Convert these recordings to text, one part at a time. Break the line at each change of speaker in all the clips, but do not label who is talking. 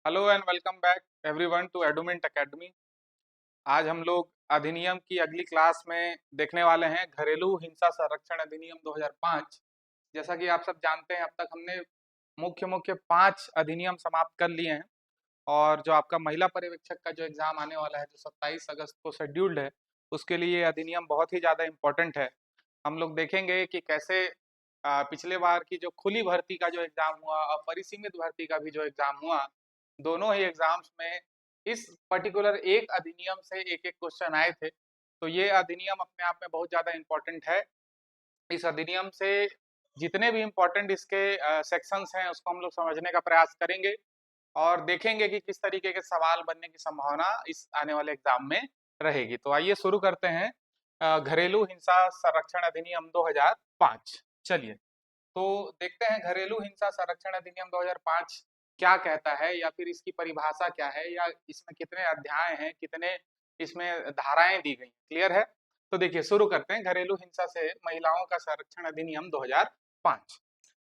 Hello and welcome back everyone to Edument Academy. आज हम लोग अधिनियम की अगली क्लास में देखने वाले हैं घरेलू हिंसा संरक्षण अधिनियम 2005। जैसा कि आप सब जानते हैं, अब तक हमने मुख्य मुख्य 5 अधिनियम समाप्त कर लिए हैं और जो आपका महिला पर्यवेक्षक का जो एग्जाम आने वाला है, जो 27 अगस्त को शेड्यूल्ड है, उसके लिए ये अधिनियम बहुत ही ज़्यादा इम्पोर्टेंट है। हम लोग देखेंगे कि कैसे पिछले बार की जो खुली भर्ती का जो एग्जाम हुआ और परिसीमित भर्ती का भी जो एग्जाम हुआ, दोनों ही एग्जाम्स में इस पर्टिकुलर एक अधिनियम से एक एक क्वेश्चन आए थे। तो ये अधिनियम अपने आप में बहुत ज़्यादा इम्पोर्टेंट है। इस अधिनियम से जितने भी इम्पोर्टेंट इसके सेक्शंस हैं उसको हम लोग समझने का प्रयास करेंगे और देखेंगे कि किस तरीके के सवाल बनने की संभावना इस आने वाले एग्जाम में रहेगी। तो आइए शुरू करते हैं घरेलू हिंसा संरक्षण अधिनियम 2005। चलिए तो देखते हैं घरेलू हिंसा संरक्षण अधिनियम 2005 क्या कहता है, या फिर इसकी परिभाषा क्या है, या इसमें कितने अध्याय हैं, कितने इसमें धाराएं दी गई हैं। क्लियर है? तो देखिए शुरू करते हैं घरेलू हिंसा से महिलाओं का संरक्षण अधिनियम 2005।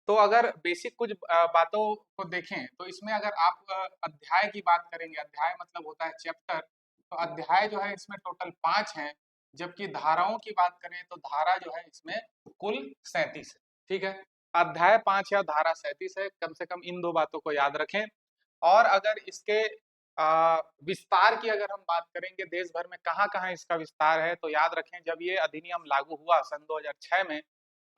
तो अगर बेसिक कुछ बातों को देखें तो इसमें अगर आप अध्याय की बात करेंगे, अध्याय मतलब होता है चैप्टर, तो अध्याय जो है इसमें टोटल 5 हैं। जबकि धाराओं की बात करें तो धारा जो है इसमें कुल 37 है। ठीक है, अध्याय 5 या धारा 37 है। कम से कम इन दो बातों को याद रखें। और अगर इसके विस्तार की अगर हम बात करेंगे, देश भर में कहाँ कहाँ इसका विस्तार है, तो याद रखें जब ये अधिनियम लागू हुआ सन 2006 में,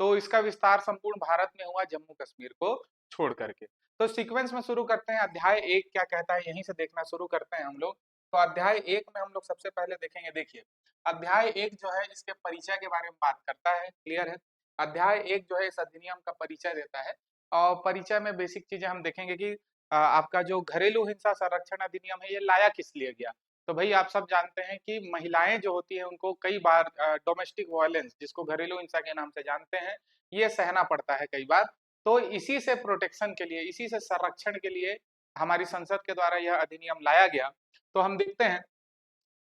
तो इसका विस्तार संपूर्ण भारत में हुआ जम्मू कश्मीर को छोड़ करके। तो सीक्वेंस में शुरू करते हैं। अध्याय 1 क्या कहता है, यहीं से देखना शुरू करते हैं हम लोग। तो अध्याय 1 में हम लोग सबसे पहले देखेंगे, देखिए अध्याय 1 जो है इसके परिचय के बारे में बात करता है। क्लियर है? अध्याय 1 जो है इस अधिनियम का परिचय देता है और परिचय में बेसिक चीजें हम देखेंगे कि आपका जो घरेलू हिंसा संरक्षण अधिनियम है ये लाया किस लिए गया। तो भाई आप सब जानते हैं कि महिलाएं जो होती हैं उनको कई बार डोमेस्टिक वायलेंस, जिसको घरेलू हिंसा के नाम से जानते हैं, ये सहना पड़ता है कई बार। तो इसी से प्रोटेक्शन के लिए, इसी से संरक्षण के लिए हमारी संसद के द्वारा यह अधिनियम लाया गया। तो हम देखते हैं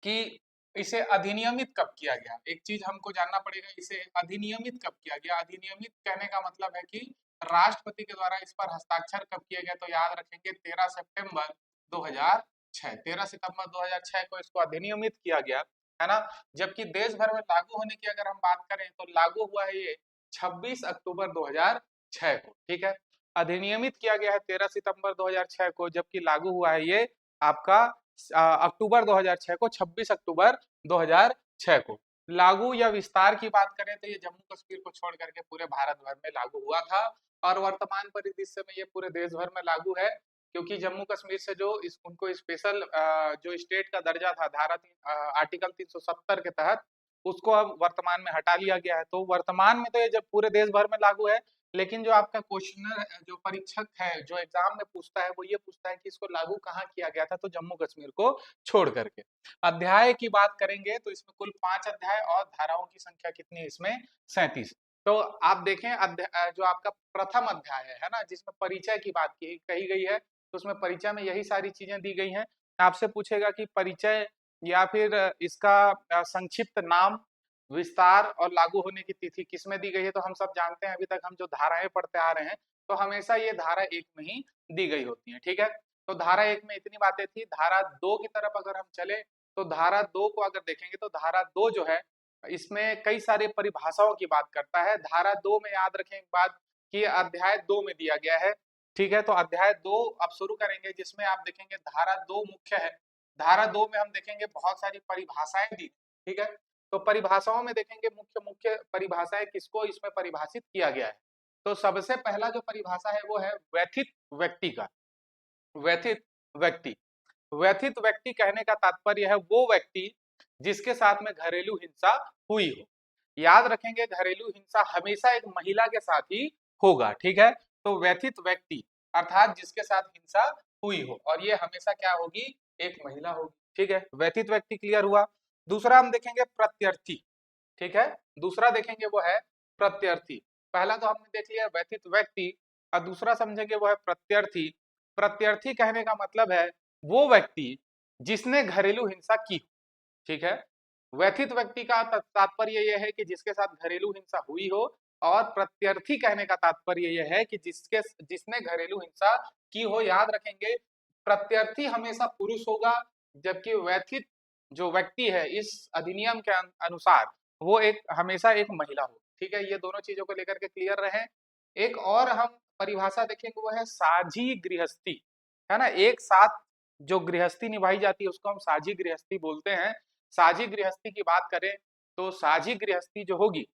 कि इसे अधिनियमित कब किया गया। एक चीज हमको जानना पड़ेगा, इसे अधिनियमित कब किया गया। अधिनियमित कहने का मतलब है कि राष्ट्रपति के द्वारा इस पर हस्ताक्षर कब किया गया। तो याद रखेंगे 13 सितंबर 2006, 13 सितंबर 2006 को इसको अधिनियमित किया गया, है ना। जबकि देश भर में लागू होने की अगर हम बात करें तो लागू हुआ है ये 26 अक्टूबर 2006 को। ठीक है, अधिनियमित किया गया है 13 सितंबर 2006 को, जबकि लागू हुआ है ये आपका अक्टूबर 2006 को, 26 अक्टूबर 2006 को। लागू या विस्तार की बात करें तो ये जम्मू कश्मीर को छोड़ करके पूरे भारत भर में लागू हुआ था और वर्तमान परिदृश्य में ये पूरे देश भर में लागू है, क्योंकि जम्मू कश्मीर से जो उनको स्पेशल जो स्टेट का दर्जा था धारा आर्टिकल 370 के तहत, उसको अब वर्तमान में हटा लिया गया है। तो वर्तमान में तो ये जब पूरे देश भर में लागू है, लेकिन जो आपका क्वेश्चनर जो परीक्षक है जो एग्जाम में पूछता है वो ये पूछता है कि इसको लागू कहाँ किया गया था, तो जम्मू कश्मीर को छोड़ करके। अध्याय की बात करेंगे तो इसमें कुल 5 अध्याय और धाराओं की संख्या कितनी है इसमें, 37। तो आप देखें जो आपका प्रथम अध्याय है ना, जिसमें परिचय की बात की कही गई है, तो उसमें परिचय में यही सारी चीजें दी गई हैं। आपसे पूछेगा कि परिचय या फिर इसका संक्षिप्त नाम, विस्तार और लागू होने की तिथि किसमें दी गई है। तो हम सब जानते हैं, अभी तक हम जो धाराएं पढ़ते आ रहे हैं तो हमेशा ये धारा 1 में ही दी गई होती है। ठीक है, तो धारा 1 में इतनी बातें थी। धारा 2 की तरफ अगर हम चले तो धारा 2 को अगर देखेंगे तो धारा 2 जो है इसमें कई सारे परिभाषाओं की बात करता है। धारा 2 में याद रखें एक बात कि अध्याय 2 में दिया गया है। ठीक है, तो अध्याय 2 अब शुरू करेंगे, जिसमें आप देखेंगे धारा 2 मुख्य है। धारा 2 में हम देखेंगे बहुत सारी परिभाषाएं दी। ठीक है, तो परिभाषाओं में देखेंगे मुख्य मुख्य परिभाषाएं किसको इसमें परिभाषित किया गया है। तो सबसे पहला जो परिभाषा है वो है व्यथित व्यक्ति का। व्यथित व्यक्ति, व्यथित व्यक्ति कहने का तात्पर्य है वो व्यक्ति जिसके साथ में घरेलू हिंसा हुई हो। याद रखेंगे घरेलू हिंसा हमेशा एक महिला के साथ ही होगा। ठीक है, तो व्यथित व्यक्ति अर्थात जिसके साथ हिंसा हुई हो, और ये हमेशा क्या होगी, एक महिला होगी। ठीक है, व्यथित व्यक्ति क्लियर हुआ। दूसरा हम देखेंगे प्रत्यर्थी। ठीक है, दूसरा देखेंगे वो है प्रत्यर्थी। पहला तो हमने देख लिया व्यथित व्यक्ति, और दूसरा समझेंगे वो है प्रत्यर्थी। प्रत्यर्थी कहने का मतलब है वो व्यक्ति जिसने घरेलू हिंसा की। ठीक है, व्यथित व्यक्ति का तात्पर्य यह है कि जिसके साथ घरेलू हिंसा हुई हो, और प्रत्यर्थी कहने का तात्पर्य यह है कि जिसने घरेलू हिंसा की हो। याद रखेंगे प्रत्यर्थी हमेशा पुरुष होगा, जबकि व्यथित जो व्यक्ति है इस अधिनियम के अनुसार वो एक हमेशा एक महिला हो। ठीक है, ये दोनों चीजों को लेकर के क्लियर रहे। एक और हम परिभाषा देखेंगे वो है साझी गृहस्थी, है ना। एक साथ जो गृहस्थी निभाई जाती है उसको हम साझी गृहस्थी बोलते हैं। साझी गृहस्थी की बात करें तो साझी गृहस्थी जो होगी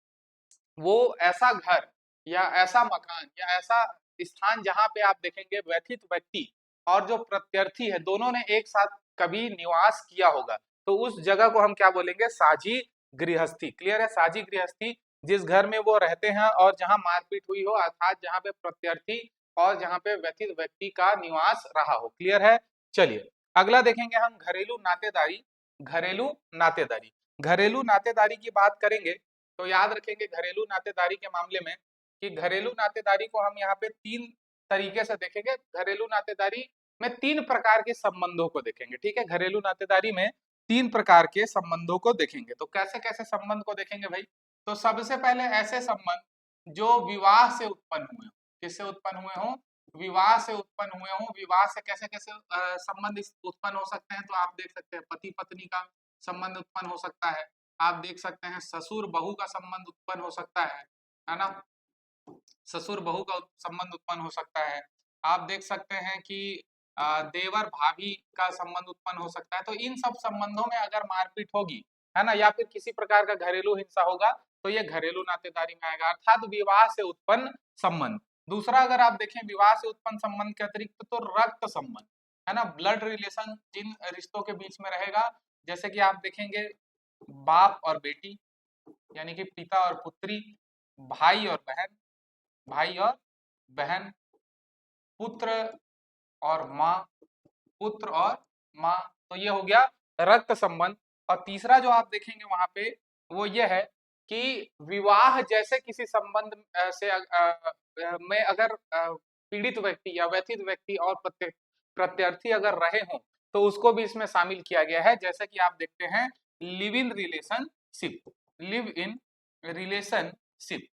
वो ऐसा घर या ऐसा मकान या ऐसा स्थान जहां पे आप देखेंगे व्यथित व्यक्ति और जो प्रत्यर्थी है दोनों ने एक साथ कभी निवास किया होगा, तो उस जगह को हम क्या बोलेंगे, साझी गृहस्थी। क्लियर है, साझी गृहस्थी जिस घर में वो रहते हैं और जहां मारपीट हुई हो, अर्थात जहां पे प्रत्यर्थी और जहां पे व्यथित व्यक्ति का निवास रहा हो। क्लियर है। चलिए अगला देखेंगे हम घरेलू नातेदारी। घरेलू नातेदारी, घरेलू नातेदारी की बात करेंगे तो याद रखेंगे घरेलू नातेदारी के मामले में कि घरेलू नातेदारी को हम यहाँ पे तीन तरीके से देखेंगे। घरेलू नातेदारी में तीन प्रकार के संबंधों को देखेंगे। ठीक है, घरेलू नातेदारी में तीन प्रकार के संबंधों को देखेंगे। तो कैसे कैसे संबंध को देखेंगे भाई? तो सबसे पहले ऐसे संबंध जो विवाह से उत्पन्न हुए हो। किससे उत्पन्न हुए हो? विवाह से उत्पन्न हुए हो। विवाह से कैसे कैसे संबंध उत्पन्न हो सकते हैं? तो आप देख सकते हैं पति पत्नी का संबंध उत्पन्न हो सकता है, आप देख सकते हैं ससुर बहू का संबंध उत्पन्न हो सकता है ना। ससुर बहू का संबंध उत्पन्न हो सकता है। आप देख सकते हैं कि देवर भाभी का संबंध उत्पन्न हो सकता है। तो इन सब संबंधों में अगर मारपीट होगी, है ना, या फिर किसी प्रकार का घरेलू हिंसा होगा तो ये घरेलू नातेदारी में आएगा, अर्थात विवाह से उत्पन्न संबंध। दूसरा अगर आप देखें विवाह से उत्पन्न संबंध के अतिरिक्त तो रक्त संबंध, है ना, ब्लड रिलेशन जिन रिश्तों के बीच में रहेगा, जैसे कि आप देखेंगे बाप और बेटी यानी कि पिता और पुत्री, भाई और बहन, भाई और बहन, पुत्र और माँ, पुत्र और माँ। तो ये हो गया रक्त संबंध। और तीसरा जो आप देखेंगे वहां पे वो ये है कि विवाह जैसे किसी संबंध से में अगर पीड़ित व्यक्ति या व्यथित व्यक्ति और प्रत्यर्थी अगर रहे हों तो उसको भी इसमें शामिल किया गया है। जैसे कि आप देखते हैं live in relationship, live in relationship.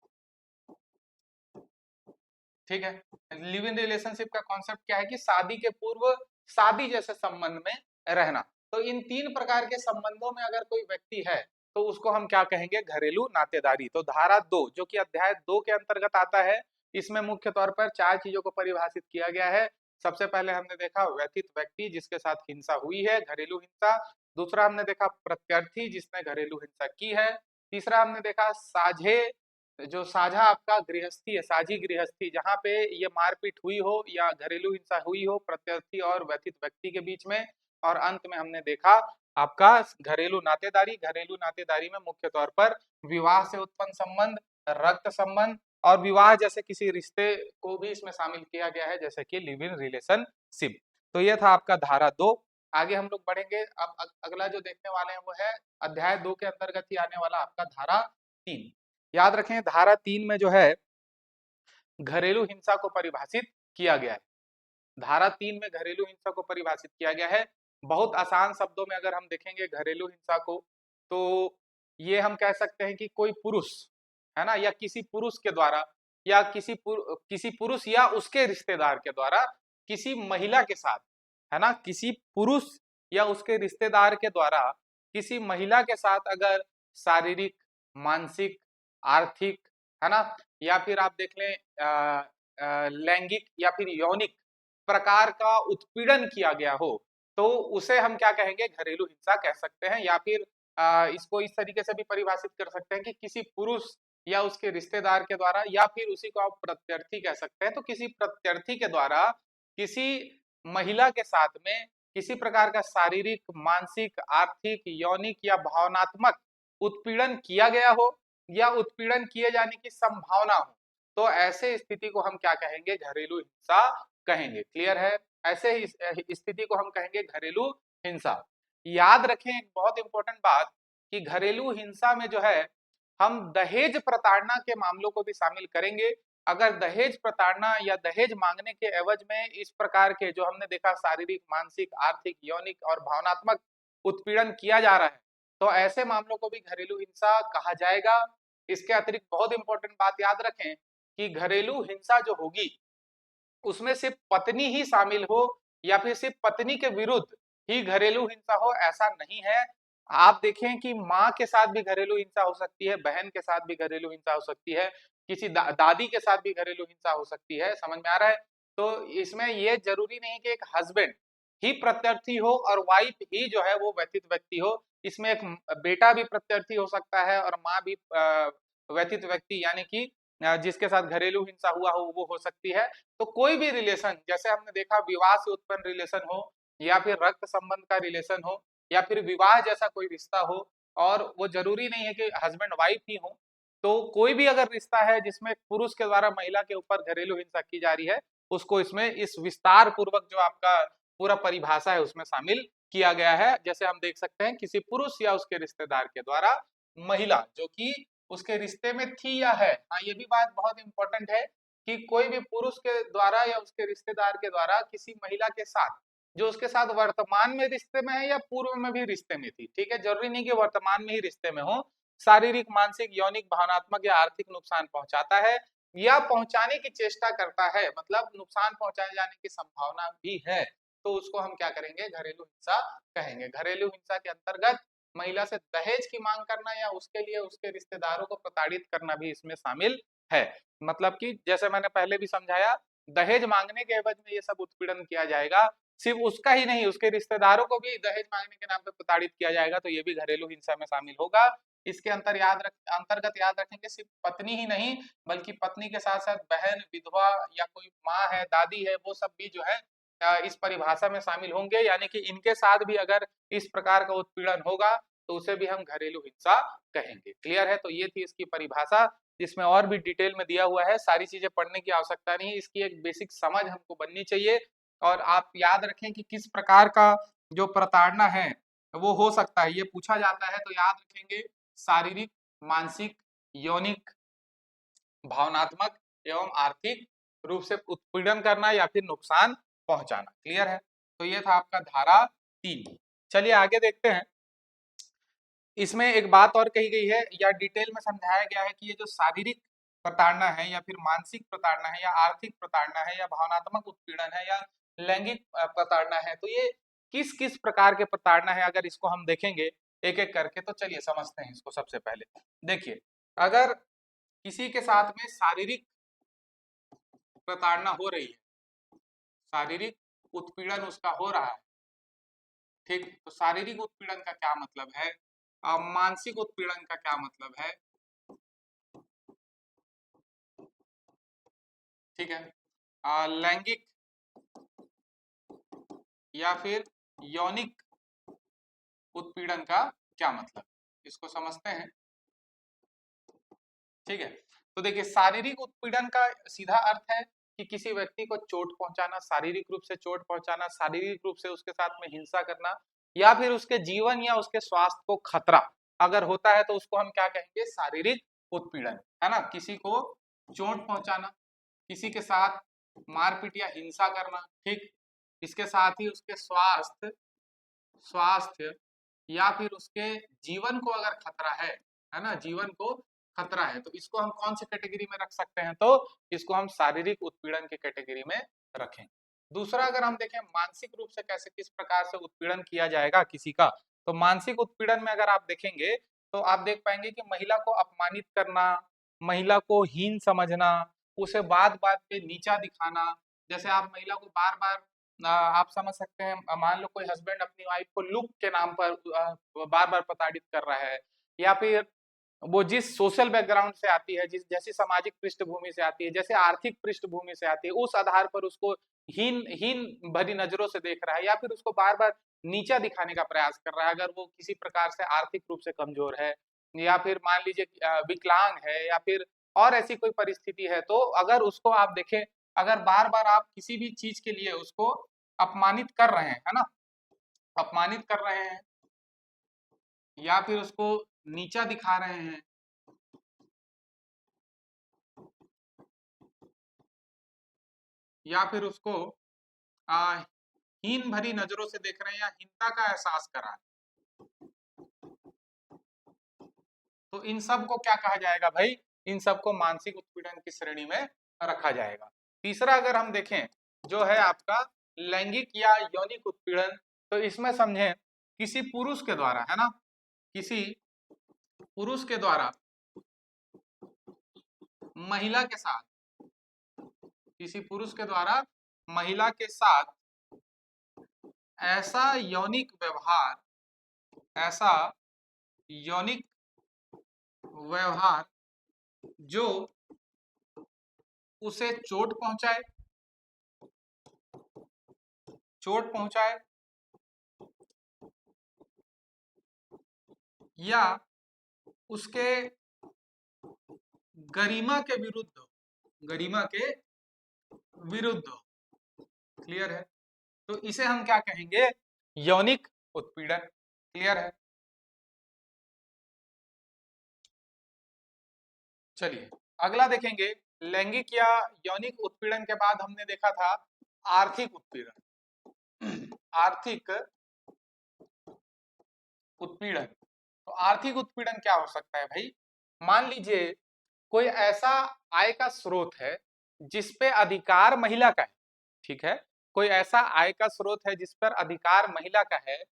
ठीक है, लिव इन रिलेशनशिप का कॉन्सेप्ट क्या है कि शादी के पूर्व शादी जैसे संबंध में रहना। तो इन तीन प्रकार के संबंधों में अगर कोई व्यक्ति है तो उसको हम क्या कहेंगे, घरेलू नातेदारी। तो धारा 2 जो कि अध्याय 2 के अंतर्गत आता है, इसमें मुख्य तौर पर चार चीजों को परिभाषित किया गया है। सबसे पहले हमने देखा व्यथित व्यक्ति जिसके साथ हिंसा हुई है, घरेलू हिंसा। दूसरा हमने देखा प्रत्यर्थी जिसने घरेलू हिंसा की है। तीसरा हमने देखा साझे, जो साझा आपका गृहस्थी है, साझी गृहस्थी, जहां पे ये मारपीट हुई हो या घरेलू हिंसा हुई हो प्रत्यर्थी और व्यथित व्यक्ति के बीच में। और अंत में हमने देखा आपका घरेलू नातेदारी। घरेलू नातेदारी में मुख्य तौर पर विवाह से उत्पन्न संबंध, रक्त संबंध और विवाह जैसे किसी रिश्ते को भी इसमें शामिल किया गया है, जैसे कि लिव इन रिलेशनशिप। तो ये था आपका धारा 2। आगे हम लोग बढ़ेंगे। अब अगला जो देखने वाले हैं वो है अध्याय 2 के अंतर्गत ही आने वाला आपका धारा 3। याद रखें धारा 3 में जो है घरेलू हिंसा को परिभाषित किया गया है। धारा 3 में घरेलू हिंसा को परिभाषित किया गया है। बहुत आसान शब्दों में अगर हम देखेंगे घरेलू हिंसा को तो ये हम कह सकते हैं कि कोई पुरुष, है ना, या किसी पुरुष के द्वारा या किसी पुरुष या उसके रिश्तेदार के द्वारा किसी महिला के साथ, है ना, किसी पुरुष या उसके रिश्तेदार के द्वारा किसी महिला के साथ अगर शारीरिक, मानसिक, आर्थिक, है ना, या फिर आप देख लें लैंगिक या फिर यौनिक प्रकार का उत्पीड़न किया गया हो तो उसे हम क्या कहेंगे, घरेलू हिंसा कह सकते हैं। या फिर इसको इस तरीके से भी परिभाषित कर सकते हैं कि किसी पुरुष या उसके रिश्तेदार के द्वारा, या फिर उसी को आप प्रत्यर्थी कह सकते हैं, तो किसी प्रत्यर्थी के द्वारा किसी महिला के साथ में किसी प्रकार का शारीरिक, मानसिक, आर्थिक, यौनिक या भावनात्मक उत्पीड़न किया गया हो या उत्पीड़न किए जाने की संभावना हो, तो ऐसे स्थिति को हम क्या कहेंगे, घरेलू हिंसा कहेंगे। क्लियर है, ऐसे स्थिति को हम कहेंगे घरेलू हिंसा। याद रखें एक बहुत इंपॉर्टेंट बात कि घरेलू हिंसा में जो है हम दहेज प्रताड़ना के मामलों को भी शामिल करेंगे। अगर दहेज प्रताड़ना या दहेज मांगने के एवज में इस प्रकार के जो हमने देखा शारीरिक, मानसिक, आर्थिक, यौनिक और भावनात्मक उत्पीड़न किया जा रहा है तो ऐसे मामलों को भी घरेलू हिंसा कहा जाएगा। इसके अतिरिक्त बहुत इंपॉर्टेंट बात याद रखें कि घरेलू हिंसा जो होगी उसमें सिर्फ पत्नी ही शामिल हो या फिर सिर्फ पत्नी के विरुद्ध ही घरेलू हिंसा हो, ऐसा नहीं है। आप देखें कि माँ के साथ भी घरेलू हिंसा हो सकती है, बहन के साथ भी घरेलू हिंसा हो सकती है, किसी दादी के साथ भी घरेलू हिंसा हो सकती है। समझ में आ रहा है? तो इसमें ये जरूरी नहीं कि एक हस्बैंड ही प्रत्यर्थी हो और वाइफ ही जो है वो व्यथित व्यक्ति हो। इसमें एक बेटा भी प्रत्यर्थी हो सकता है और माँ भी व्यथित व्यक्ति, यानी कि जिसके साथ घरेलू हिंसा हुआ हो वो हो सकती है। तो कोई भी रिलेशन, जैसे हमने देखा विवाह से उत्पन्न रिलेशन हो, या फिर रक्त संबंध का रिलेशन हो, या फिर विवाह जैसा कोई रिश्ता हो, और वो जरूरी नहीं है कि हस्बैंड वाइफ ही हो। तो कोई भी अगर रिश्ता है जिसमें पुरुष के द्वारा महिला के ऊपर घरेलू हिंसा की जा रही है, उसको इसमें इस विस्तार पूर्वक जो आपका पूरा परिभाषा है उसमें शामिल किया गया है। जैसे हम देख सकते हैं किसी पुरुष या उसके रिश्तेदार के द्वारा महिला जो कि उसके रिश्ते में थी या है, हाँ ये भी बात बहुत इंपॉर्टेंट है कि कोई भी पुरुष के द्वारा या उसके रिश्तेदार के द्वारा किसी महिला के साथ जो उसके साथ वर्तमान में रिश्ते में है या पूर्व में भी रिश्ते में थी, ठीक है, जरूरी नहीं कि वर्तमान में ही रिश्ते में हो, शारीरिक, मानसिक, यौनिक, भावनात्मक या आर्थिक नुकसान पहुंचाता है या पहुंचाने की चेष्टा करता है, मतलब नुकसान पहुंचाए जाने की संभावना भी है, तो उसको हम क्या करेंगे, घरेलू हिंसा कहेंगे। घरेलू हिंसा के अंतर्गत महिला से दहेज की मांग करना या उसके लिए उसके रिश्तेदारों को प्रताड़ित करना भी इसमें शामिल है। मतलब कि जैसे मैंने पहले भी समझाया, दहेज मांगने के एवज में ये सब उत्पीड़न किया जाएगा, सिर्फ उसका ही नहीं उसके रिश्तेदारों को भी दहेज मांगने के नाम पे प्रताड़ित किया जाएगा, तो ये भी घरेलू हिंसा में शामिल होगा। इसके अंतर्गत याद रखेंगे सिर्फ पत्नी ही नहीं, बल्कि पत्नी के साथ साथ बहन, विधवा या कोई माँ है, दादी है, वो सब भी जो है इस परिभाषा में शामिल होंगे, यानी कि इनके साथ भी अगर इस प्रकार का उत्पीड़न होगा तो उसे भी हम घरेलू हिंसा कहेंगे। क्लियर है? तो ये थी इसकी परिभाषा, जिसमें और भी डिटेल में दिया हुआ है, सारी चीजें पढ़ने की आवश्यकता नहीं, इसकी एक बेसिक समझ हमको बननी चाहिए। और आप याद रखें कि किस प्रकार का जो प्रताड़ना है वो हो सकता है, ये पूछा जाता है, तो याद रखेंगे शारीरिक, मानसिक, यौनिक, भावनात्मक एवं आर्थिक रूप से उत्पीड़न करना या फिर नुकसान पहुंचाना। क्लियर है? तो ये था आपका धारा 3। चलिए आगे देखते हैं। इसमें एक बात और कही गई है या डिटेल में समझाया गया है कि ये जो शारीरिक प्रताड़ना है या फिर मानसिक प्रताड़ना है या आर्थिक प्रताड़ना है या भावनात्मक उत्पीड़न है या लैंगिक प्रताड़ना है, तो ये किस किस प्रकार के प्रताड़ना है, अगर इसको हम देखेंगे एक एक करके, तो चलिए समझते हैं इसको। सबसे पहले देखिए, अगर किसी के साथ में शारीरिक प्रताड़ना हो रही है, शारीरिक उत्पीड़न उसका हो रहा है, ठीक, तो शारीरिक उत्पीड़न का क्या मतलब है, मानसिक उत्पीड़न का क्या मतलब है, ठीक है, लैंगिक या फिर यौनिक उत्पीड़न का क्या मतलब, इसको समझते हैं। ठीक है, तो देखिए शारीरिक उत्पीड़न का सीधा अर्थ है कि किसी व्यक्ति को चोट पहुंचाना, शारीरिक रूप से चोट पहुंचाना, शारीरिक रूप से उसके साथ में हिंसा करना, या फिर उसके जीवन या उसके स्वास्थ्य को खतरा अगर होता है तो उसको हम क्या कहेंगे, शारीरिक उत्पीड़न, है ना। किसी को चोट पहुंचाना, किसी के साथ मारपीट या हिंसा करना, ठीक, इसके साथ ही उसके स्वास्थ्य स्वास्थ्य या फिर उसके जीवन को अगर खतरा है ना, जीवन को खतरा है, तो इसको हम कौन सी कैटेगरी में रख सकते हैं, तो इसको हम शारीरिक उत्पीड़न की कैटेगरी में रखें। दूसरा अगर हम देखें मानसिक रूप से कैसे किस प्रकार से उत्पीड़न किया जाएगा किसी का, तो मानसिक उत्पीड़न में अगर आप देखेंगे तो आप देख पाएंगे कि महिला को अपमानित करना, महिला को हीन समझना, उसे बात बात पे नीचा दिखाना। जैसे आप महिला को बार बार आप समझ सकते हैं, मान लो कोई हस्बैंड अपनी वाइफ को लुक के नाम पर बार बार प्रताड़ित कर रहा है, या फिर वो जिस सोशल बैकग्राउंड से आती है, जिस जैसी सामाजिक पृष्ठभूमि से आती है, जैसे आर्थिक पृष्ठभूमि से आती है, उस आधार पर उसको हीन हीन भरी नजरों से देख रहा है, या फिर उसको बार बार नीचा दिखाने का प्रयास कर रहा है, अगर वो किसी प्रकार से आर्थिक रूप से कमजोर है, या फिर मान लीजिए विकलांग है, या फिर और ऐसी कोई परिस्थिति है, तो अगर उसको आप देखें, अगर बार बार आप किसी भी चीज के लिए उसको अपमानित कर रहे हैं, है ना, अपमानित कर रहे हैं या फिर उसको नीचा दिखा रहे हैं, या फिर उसको हीन भरी नजरों से देख रहे हैं या हीनता का एहसास करा रहे हैं, तो इन सब को क्या कहा जाएगा भाई, इन सबको मानसिक उत्पीड़न की श्रेणी में रखा जाएगा। तीसरा अगर हम देखें जो है आपका लैंगिक या यौनिक उत्पीड़न, तो इसमें समझें किसी पुरुष के द्वारा, है ना, किसी पुरुष के द्वारा महिला के साथ, किसी पुरुष के द्वारा महिला के साथ ऐसा यौनिक व्यवहार, ऐसा यौनिक व्यवहार जो उसे चोट पहुंचाए, चोट पहुंचाए या उसके गरिमा के विरुद्ध, गरिमा के विरुद्ध, क्लियर है, तो इसे हम क्या कहेंगे, यौनिक उत्पीड़न, क्लियर है। चलिए अगला देखेंगे, लैंगिक या यौनिक उत्पीड़न के बाद हमने देखा था आर्थिक उत्पीड़न, आर्थिक उत्पीड़न। तो आर्थिक उत्पीड़न क्या हो सकता है भाई, मान लीजिए कोई ऐसा आय का स्रोत है जिस पे अधिकार महिला का है, ठीक है, कोई ऐसा आय का स्रोत है जिस पर अधिकार महिला का है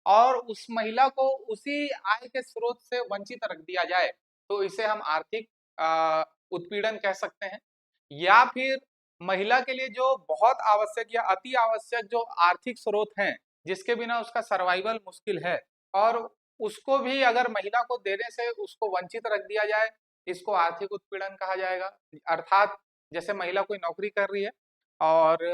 और उस महिला को उसी आय के स्रोत से वंचित रख दिया जाए, तो इसे हम आर्थिक उत्पीड़न कह सकते हैं। या फिर महिला के लिए जो बहुत आवश्यक या अति आवश्यक जो आर्थिक स्रोत हैं जिसके बिना उसका सर्वाइवल मुश्किल है और उसको भी अगर महिला को देने से उसको वंचित रख दिया जाए, इसको आर्थिक उत्पीड़न कहा जाएगा। अर्थात जैसे महिला कोई नौकरी कर रही है और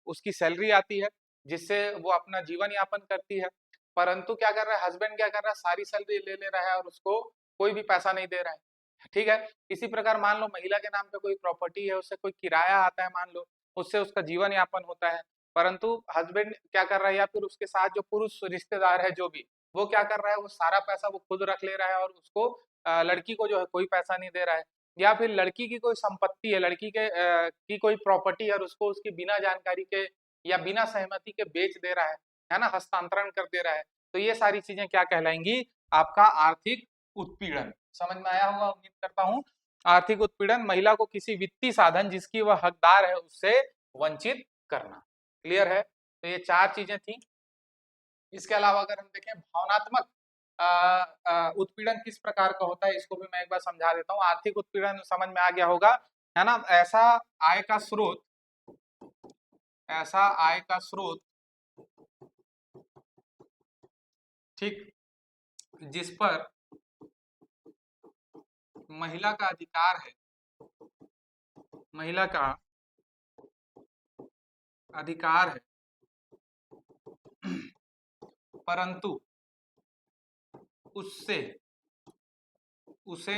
उसकी सैलरी आती है जिससे वो अपना जीवन यापन करती है, परंतु क्या कर रहा है, हस्बैंड क्या कर रहा है, सारी सैलरी ले रहा है और उसको कोई भी पैसा नहीं दे रहा है, ठीक है। इसी प्रकार मान लो महिला के नाम पे कोई प्रॉपर्टी है, उससे कोई किराया आता है मान लो, उससे उसका जीवन यापन होता है, परंतु हस्बैंड क्या कर रहा है या फिर उसके साथ जो पुरुष रिश्तेदार है जो भी, वो क्या कर रहा है, वो सारा पैसा वो खुद रख ले रहा है और उसको लड़की को जो है कोई पैसा नहीं दे रहा है। या फिर लड़की की कोई संपत्ति है, लड़की के की कोई प्रॉपर्टी है और उसको उसकी बिना जानकारी के या बिना सहमति के बेच दे रहा है ना, हस्तांतरण कर दे रहा है, तो ये सारी चीजें क्या कहलाएंगी, आपका आर्थिक उत्पीड़न। समझ में आया होगा उम्मीद करता हूं। आर्थिक उत्पीड़न महिला को किसी वित्तीय साधन जिसकी वह हकदार है उससे वंचित करना, क्लियर है। तो ये चार चीजें थी। इसके अलावा अगर हम देखें भावनात्मक उत्पीड़न किस प्रकार का होता है, इसको भी मैं एक बार समझा देता हूँ। आर्थिक उत्पीड़न समझ में आ गया होगा, है ना, ऐसा आय का स्रोत, ऐसा आय का स्रोत, ठीक, जिस पर महिला का अधिकार है, महिला का अधिकार है, परंतु उससे उसे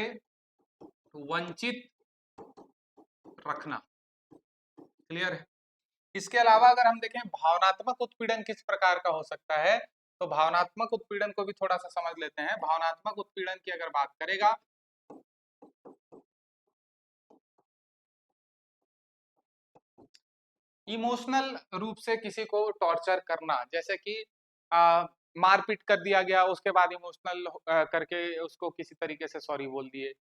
वंचित रखना, क्लियर है। इसके अलावा अगर हम देखें भावनात्मक उत्पीड़न किस प्रकार का हो सकता है, तो भावनात्मक उत्पीड़न को भी थोड़ा सा समझ लेते हैं। भावनात्मक उत्पीड़न की अगर बात करेगा, इमोशनल रूप से किसी को टॉर्चर करना, जैसे कि मारपीट कर दिया गया, उसके बाद इमोशनल करके उसको किसी तरीके से सॉरी बोल दिए,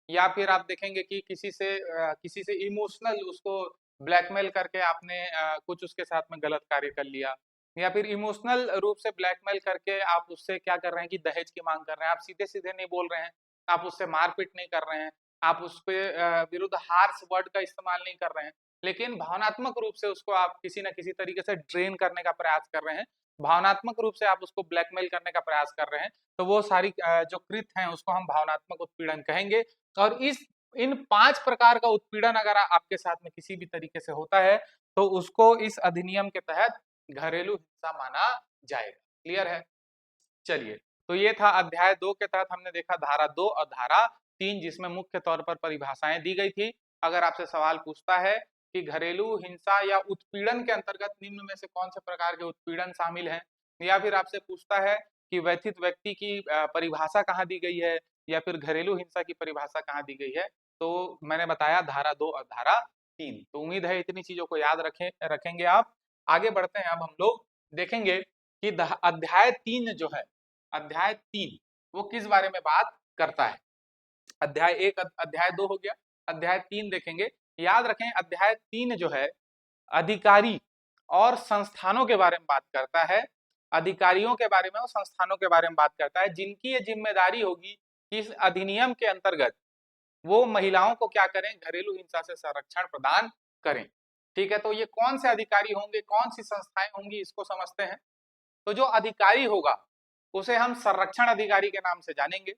या फिर आप देखेंगे कि किसी से इमोशनल उसको ब्लैकमेल करके आपने कुछ उसके साथ में गलत कार्य कर लिया, या फिर इमोशनल रूप से ब्लैकमेल करके आप उससे क्या कर रहे हैं कि दहेज की मांग कर रहे हैं। आप सीधे सीधे नहीं बोल रहे हैं, आप उससे मारपीट नहीं कर रहे हैं, आप उसके विरुद्ध हार्श वर्ड का इस्तेमाल नहीं कर रहे हैं, लेकिन भावनात्मक रूप से उसको आप किसी न किसी तरीके से ड्रेन करने का प्रयास कर रहे हैं, भावनात्मक रूप से आप उसको ब्लैकमेल करने का प्रयास कर रहे हैं, तो वो सारी जो कृत्य हैं उसको हम भावनात्मक उत्पीड़न कहेंगे। और इस इन 5 प्रकार का उत्पीड़न अगर आपके साथ में किसी भी तरीके से होता है तो उसको इस अधिनियम के तहत घरेलू हिंसा माना जाएगा, क्लियर है। चलिए, तो ये था अध्याय 2 के तहत हमने देखा धारा 2 और धारा 3 जिसमें मुख्य तौर पर परिभाषाएं दी गई थी। अगर आपसे सवाल पूछता है कि घरेलू हिंसा या उत्पीड़न के अंतर्गत निम्न में से कौन से प्रकार के उत्पीड़न शामिल हैं, या फिर आपसे पूछता है कि व्यथित व्यक्ति की परिभाषा कहाँ दी गई है या फिर घरेलू हिंसा की परिभाषा कहाँ दी गई है, तो मैंने बताया धारा 2 और धारा 3। तो उम्मीद है इतनी चीजों को याद रखेंगे आप। आगे बढ़ते हैं, अब हम लोग देखेंगे कि अध्याय 3 जो है, अध्याय 3 वो किस बारे में बात करता है। अध्याय 1 अध्याय 2 हो गया, अध्याय 3 देखेंगे। याद रखें अध्याय 3 जो है अधिकारी और संस्थानों के बारे में बात करता है, अधिकारियों के बारे में और संस्थानों के बारे में बात करता है, जिनकी ये जिम्मेदारी होगी कि इस अधिनियम के अंतर्गत वो महिलाओं को क्या करें, घरेलू हिंसा से संरक्षण प्रदान करें। ठीक है, तो ये कौन से अधिकारी होंगे, कौन सी संस्थाएं होंगी, इसको समझते हैं। तो जो अधिकारी होगा उसे हम संरक्षण अधिकारी के नाम से जानेंगे।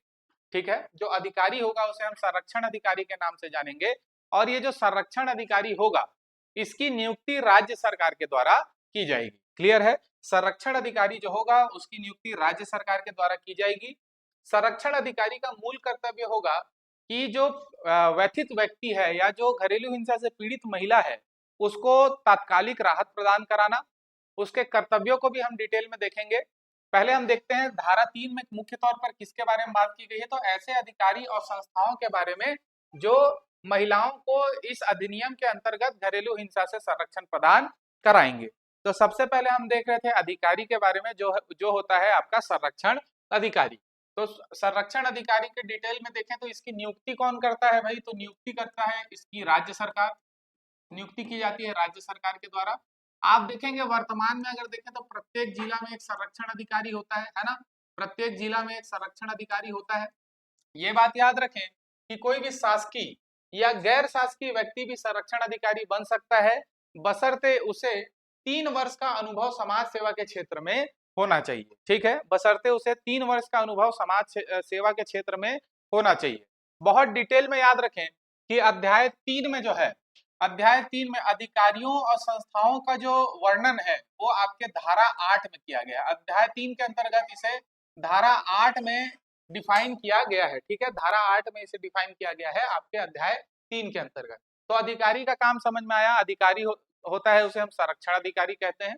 ठीक है, जो अधिकारी होगा उसे हम संरक्षण अधिकारी के नाम से जानेंगे। और ये जो संरक्षण अधिकारी होगा इसकी नियुक्ति राज्य सरकार के द्वारा की जाएगी। क्लियर है, संरक्षण अधिकारी जो होगा उसकी नियुक्ति राज्य सरकार के द्वारा की जाएगी। संरक्षण अधिकारी का मूल कर्तव्य होगा कि जो व्यथित व्यक्ति है या जो घरेलू हिंसा से पीड़ित महिला है उसको तात्कालिक राहत प्रदान कराना। उसके कर्तव्यों को भी हम डिटेल में देखेंगे। पहले हम देखते हैं धारा 3 में मुख्य तौर पर किसके बारे में बात की गई है। तो ऐसे अधिकारी और संस्थाओं के बारे में जो महिलाओं को इस अधिनियम के अंतर्गत घरेलू हिंसा से संरक्षण प्रदान कराएंगे। तो सबसे पहले हम देख रहे थे अधिकारी के बारे में, जो होता है आपका संरक्षण अधिकारी। तो संरक्षण अधिकारी के डिटेल में देखें तो इसकी नियुक्ति कौन करता है भाई, तो नियुक्ति करता है इसकी राज्य सरकार, नियुक्ति की जाती है राज्य सरकार के द्वारा। आप देखेंगे वर्तमान में अगर देखें तो प्रत्येक जिला में एक संरक्षण अधिकारी होता है ना, प्रत्येक जिला में एक संरक्षण अधिकारी होता है। ये बात याद रखें कि कोई भी शासकीय या गैर शासकीय व्यक्ति भी संरक्षण अधिकारी बन सकता है, बशर्ते उसे 3 वर्ष का अनुभव समाज सेवा के क्षेत्र में होना चाहिए। ठीक है, बशर्ते उसे 3 वर्ष का अनुभव समाज सेवा के क्षेत्र में होना चाहिए। बहुत डिटेल में याद रखें कि अध्याय 3 में जो है, अध्याय 3 में अधिकारियों और संस्थाओं का जो वर्णन है वो आपके धारा 8 में किया गया। अध्याय 3 के अंतर्गत इसे धारा 8 में डिफाइन किया गया है। ठीक है, धारा 8 में इसे डिफाइन किया गया है आपके अध्याय 3 के अंतर्गत। तो अधिकारी का काम समझ में आया। अधिकारी होता है उसे हम संरक्षण अधिकारी कहते हैं,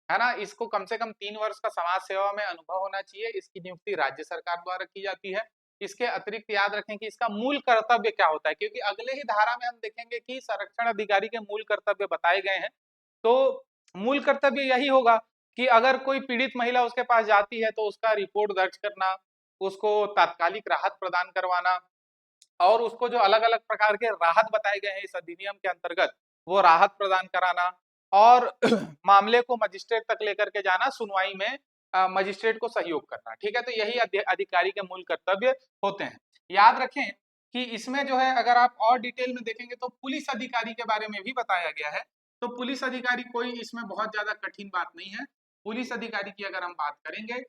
है ना। इसको कम से कम 3 वर्ष का समाज सेवा में अनुभव होना चाहिए। इसकी नियुक्ति राज्य सरकार द्वारा की जाती है। इसके अतिरिक्त याद रखें कि इसका मूल कर्तव्य क्या होता है, क्योंकि अगले ही धारा में हम देखेंगे कि संरक्षण अधिकारी के मूल कर्तव्य बताए गए हैं। तो मूल कर्तव्य यही होगा कि अगर कोई पीड़ित महिला उसके पास जाती है तो उसका रिपोर्ट दर्ज करना, उसको तात्कालिक राहत प्रदान करवाना, और उसको जो अलग अलग प्रकार के राहत बताए गए हैं इस अधिनियम के अंतर्गत वो राहत प्रदान कराना, और मामले को मजिस्ट्रेट तक लेकर के जाना, सुनवाई में मजिस्ट्रेट को सहयोग करना। ठीक है, तो यही अधिकारी के मूल कर्तव्य होते हैं। याद रखें कि इसमें जो है अगर आप और डिटेल में देखेंगे तो पुलिस अधिकारी के बारे में भी बताया गया है। तो पुलिस अधिकारी कोई इसमें बहुत ज्यादा कठिन बात नहीं है। पुलिस अधिकारी की अगर हम बात करेंगे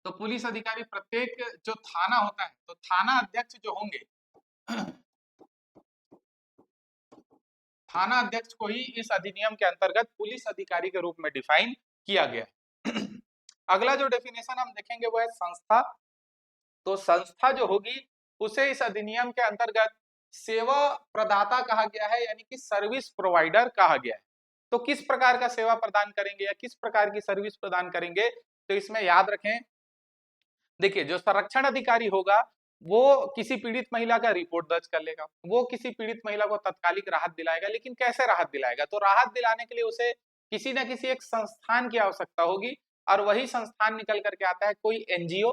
तो पुलिस अधिकारी प्रत्येक जो थाना होता है तो थाना अध्यक्ष जो होंगे, थाना अध्यक्ष को ही इस अधिनियम के अंतर्गत पुलिस अधिकारी के रूप में डिफाइन किया गया है। अगला जो डेफिनेशन हम देखेंगे वो है संस्था। तो संस्था जो होगी उसे इस अधिनियम के अंतर्गत सेवा प्रदाता कहा गया है, यानी कि सर्विस प्रोवाइडर कहा गया है। तो किस प्रकार का सेवा प्रदान करेंगे या किस प्रकार की सर्विस प्रदान करेंगे, तो इसमें याद रखें, देखिए जो संरक्षण अधिकारी होगा वो किसी पीड़ित महिला का रिपोर्ट दर्ज कर लेगा, वो किसी पीड़ित महिला को तात्कालिक राहत दिलाएगा। लेकिन कैसे राहत दिलाएगा, तो राहत दिलाने के लिए उसे किसी न किसी एक संस्थान की आवश्यकता होगी, और वही संस्थान निकल करके आता है कोई एनजीओ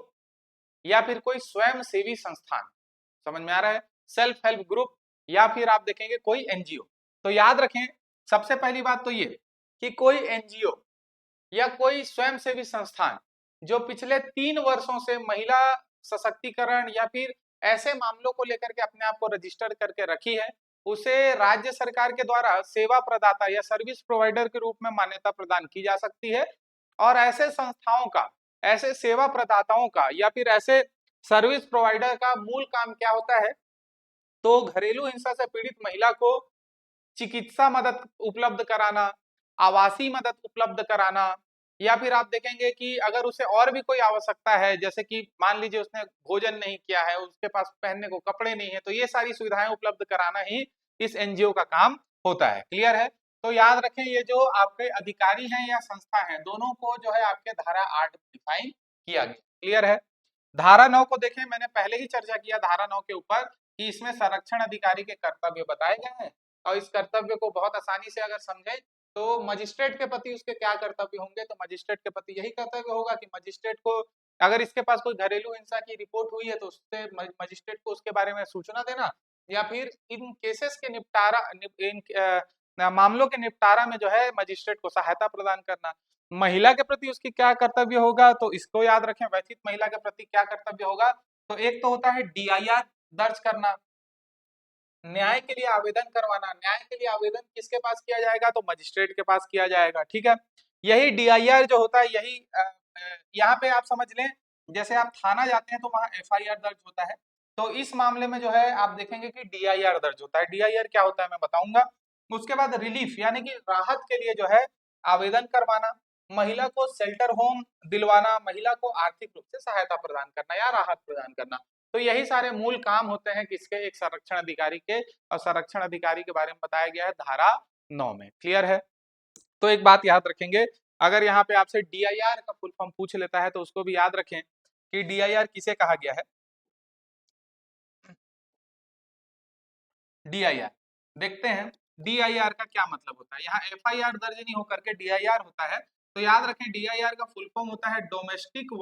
या फिर कोई स्वयं सेवी संस्थान। समझ में आ रहा है, सेल्फ हेल्प ग्रुप या फिर आप देखेंगे कोई एनजीओ। तो याद रखें सबसे पहली बात तो ये कि कोई एनजीओ या कोई स्वयंसेवी संस्थान जो पिछले 3 वर्षों से महिला सशक्तिकरण या फिर ऐसे मामलों को लेकर के अपने आप को रजिस्टर करके रखी है, उसे राज्य सरकार के द्वारा सेवा प्रदाता या सर्विस प्रोवाइडर के रूप में मान्यता प्रदान की जा सकती है। और ऐसे संस्थाओं का, ऐसे सेवा प्रदाताओं का या फिर ऐसे सर्विस प्रोवाइडर का मूल काम क्या होता है, तो घरेलू हिंसा से पीड़ित महिला को चिकित्सा मदद उपलब्ध कराना, आवासीय मदद उपलब्ध कराना, या फिर आप देखेंगे कि अगर उसे और भी कोई आवश्यकता है, जैसे कि मान लीजिए उसने भोजन नहीं किया है, उसके पास पहनने को कपड़े नहीं है, तो ये सारी सुविधाएं उपलब्ध कराना ही इस एनजीओ का काम होता है। क्लियर है, तो याद रखें ये जो आपके अधिकारी हैं या संस्था है दोनों को जो है आपके धारा 8 डिफाइन किया गया। क्लियर है, धारा 9 को देखें, मैंने पहले ही चर्चा किया धारा 9 के ऊपर कि इसमें संरक्षण अधिकारी के कर्तव्य बताए गए हैं, और इस कर्तव्य को बहुत आसानी से अगर समझे तो मजिस्ट्रेट के प्रति उसके क्या कर्तव्य होंगे, तो मजिस्ट्रेट के प्रति यही कर्तव्य होगा कि मजिस्ट्रेट को अगर इसके पास कोई घरेलू हिंसा की रिपोर्ट हुई है तो उससे मजिस्ट्रेट को उसके बारे में सूचना देना, या फिर इन केसेस के निपटारा इन मामलों के निपटारा में जो है मजिस्ट्रेट को सहायता प्रदान करना। महिला के प्रति उसकी क्या कर्तव्य होगा, तो इसको याद रखें, व्यथित महिला के प्रति क्या कर्तव्य होगा। तो एक तो होता है DIR दर्ज करना, न्याय के लिए आवेदन करवाना। न्याय के लिए आवेदन किसके पास किया जाएगा, तो मजिस्ट्रेट के पास किया जाएगा, ठीक है। यही DIR जो होता है, यही यहाँ पे आप समझ लें, जैसे आप थाना जाते हैं तो वहां FIR दर्ज होता है, तो इस मामले में जो है आप देखेंगे कि DIR दर्ज होता है। DIR क्या होता है मैं बताऊंगा। उसके बाद रिलीफ यानी कि राहत के लिए जो है आवेदन करवाना, महिला को शेल्टर होम दिलवाना, महिला को आर्थिक रूप से सहायता प्रदान करना या राहत प्रदान करना। तो यही सारे मूल काम होते हैं किसके, एक संरक्षण अधिकारी के। और संरक्षण अधिकारी के बारे में बताया गया है धारा 9 में। क्लियर है। तो एक बात याद रखेंगे, अगर यहाँ पे आपसे DIR का फुल फॉर्म पूछ लेता है तो उसको भी याद रखें कि DIR किसे कहा गया है। DIR देखते हैं DIR का क्या मतलब होता है। यहाँ FIR दर्ज नहीं होकर के DIR होता है, तो याद रखें DIR का फुल फॉर्म होता है domestic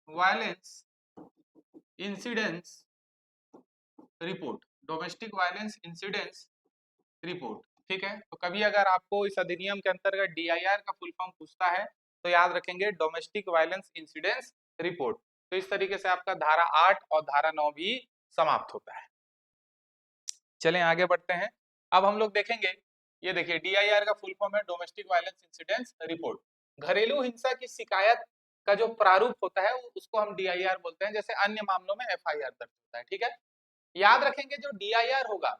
violence incidence report. Domestic violence incidence report, ठीक है। तो कभी अगर आपको इस अधिनियम के अंतर्गत DIR का फुल फॉर्म पूछता है तो याद रखेंगे डोमेस्टिक वायलेंस इंसिडेंस रिपोर्ट। तो इस तरीके से आपका धारा 8 और धारा 9 भी समाप्त होता है। चलें आगे बढ़ते हैं। अब हम लोग देखेंगे, ये देखिए DIR का फुल फॉर्म है डोमेस्टिक वायलेंस इंसिडेंस रिपोर्ट। घरेलू हिंसा की शिकायत का जो प्रारूप होता है उसको हम DIR बोलते हैं, जैसे अन्य मामलों में FIR दर्ज होता है, ठीक है। याद रखेंगे जो DIR होगा,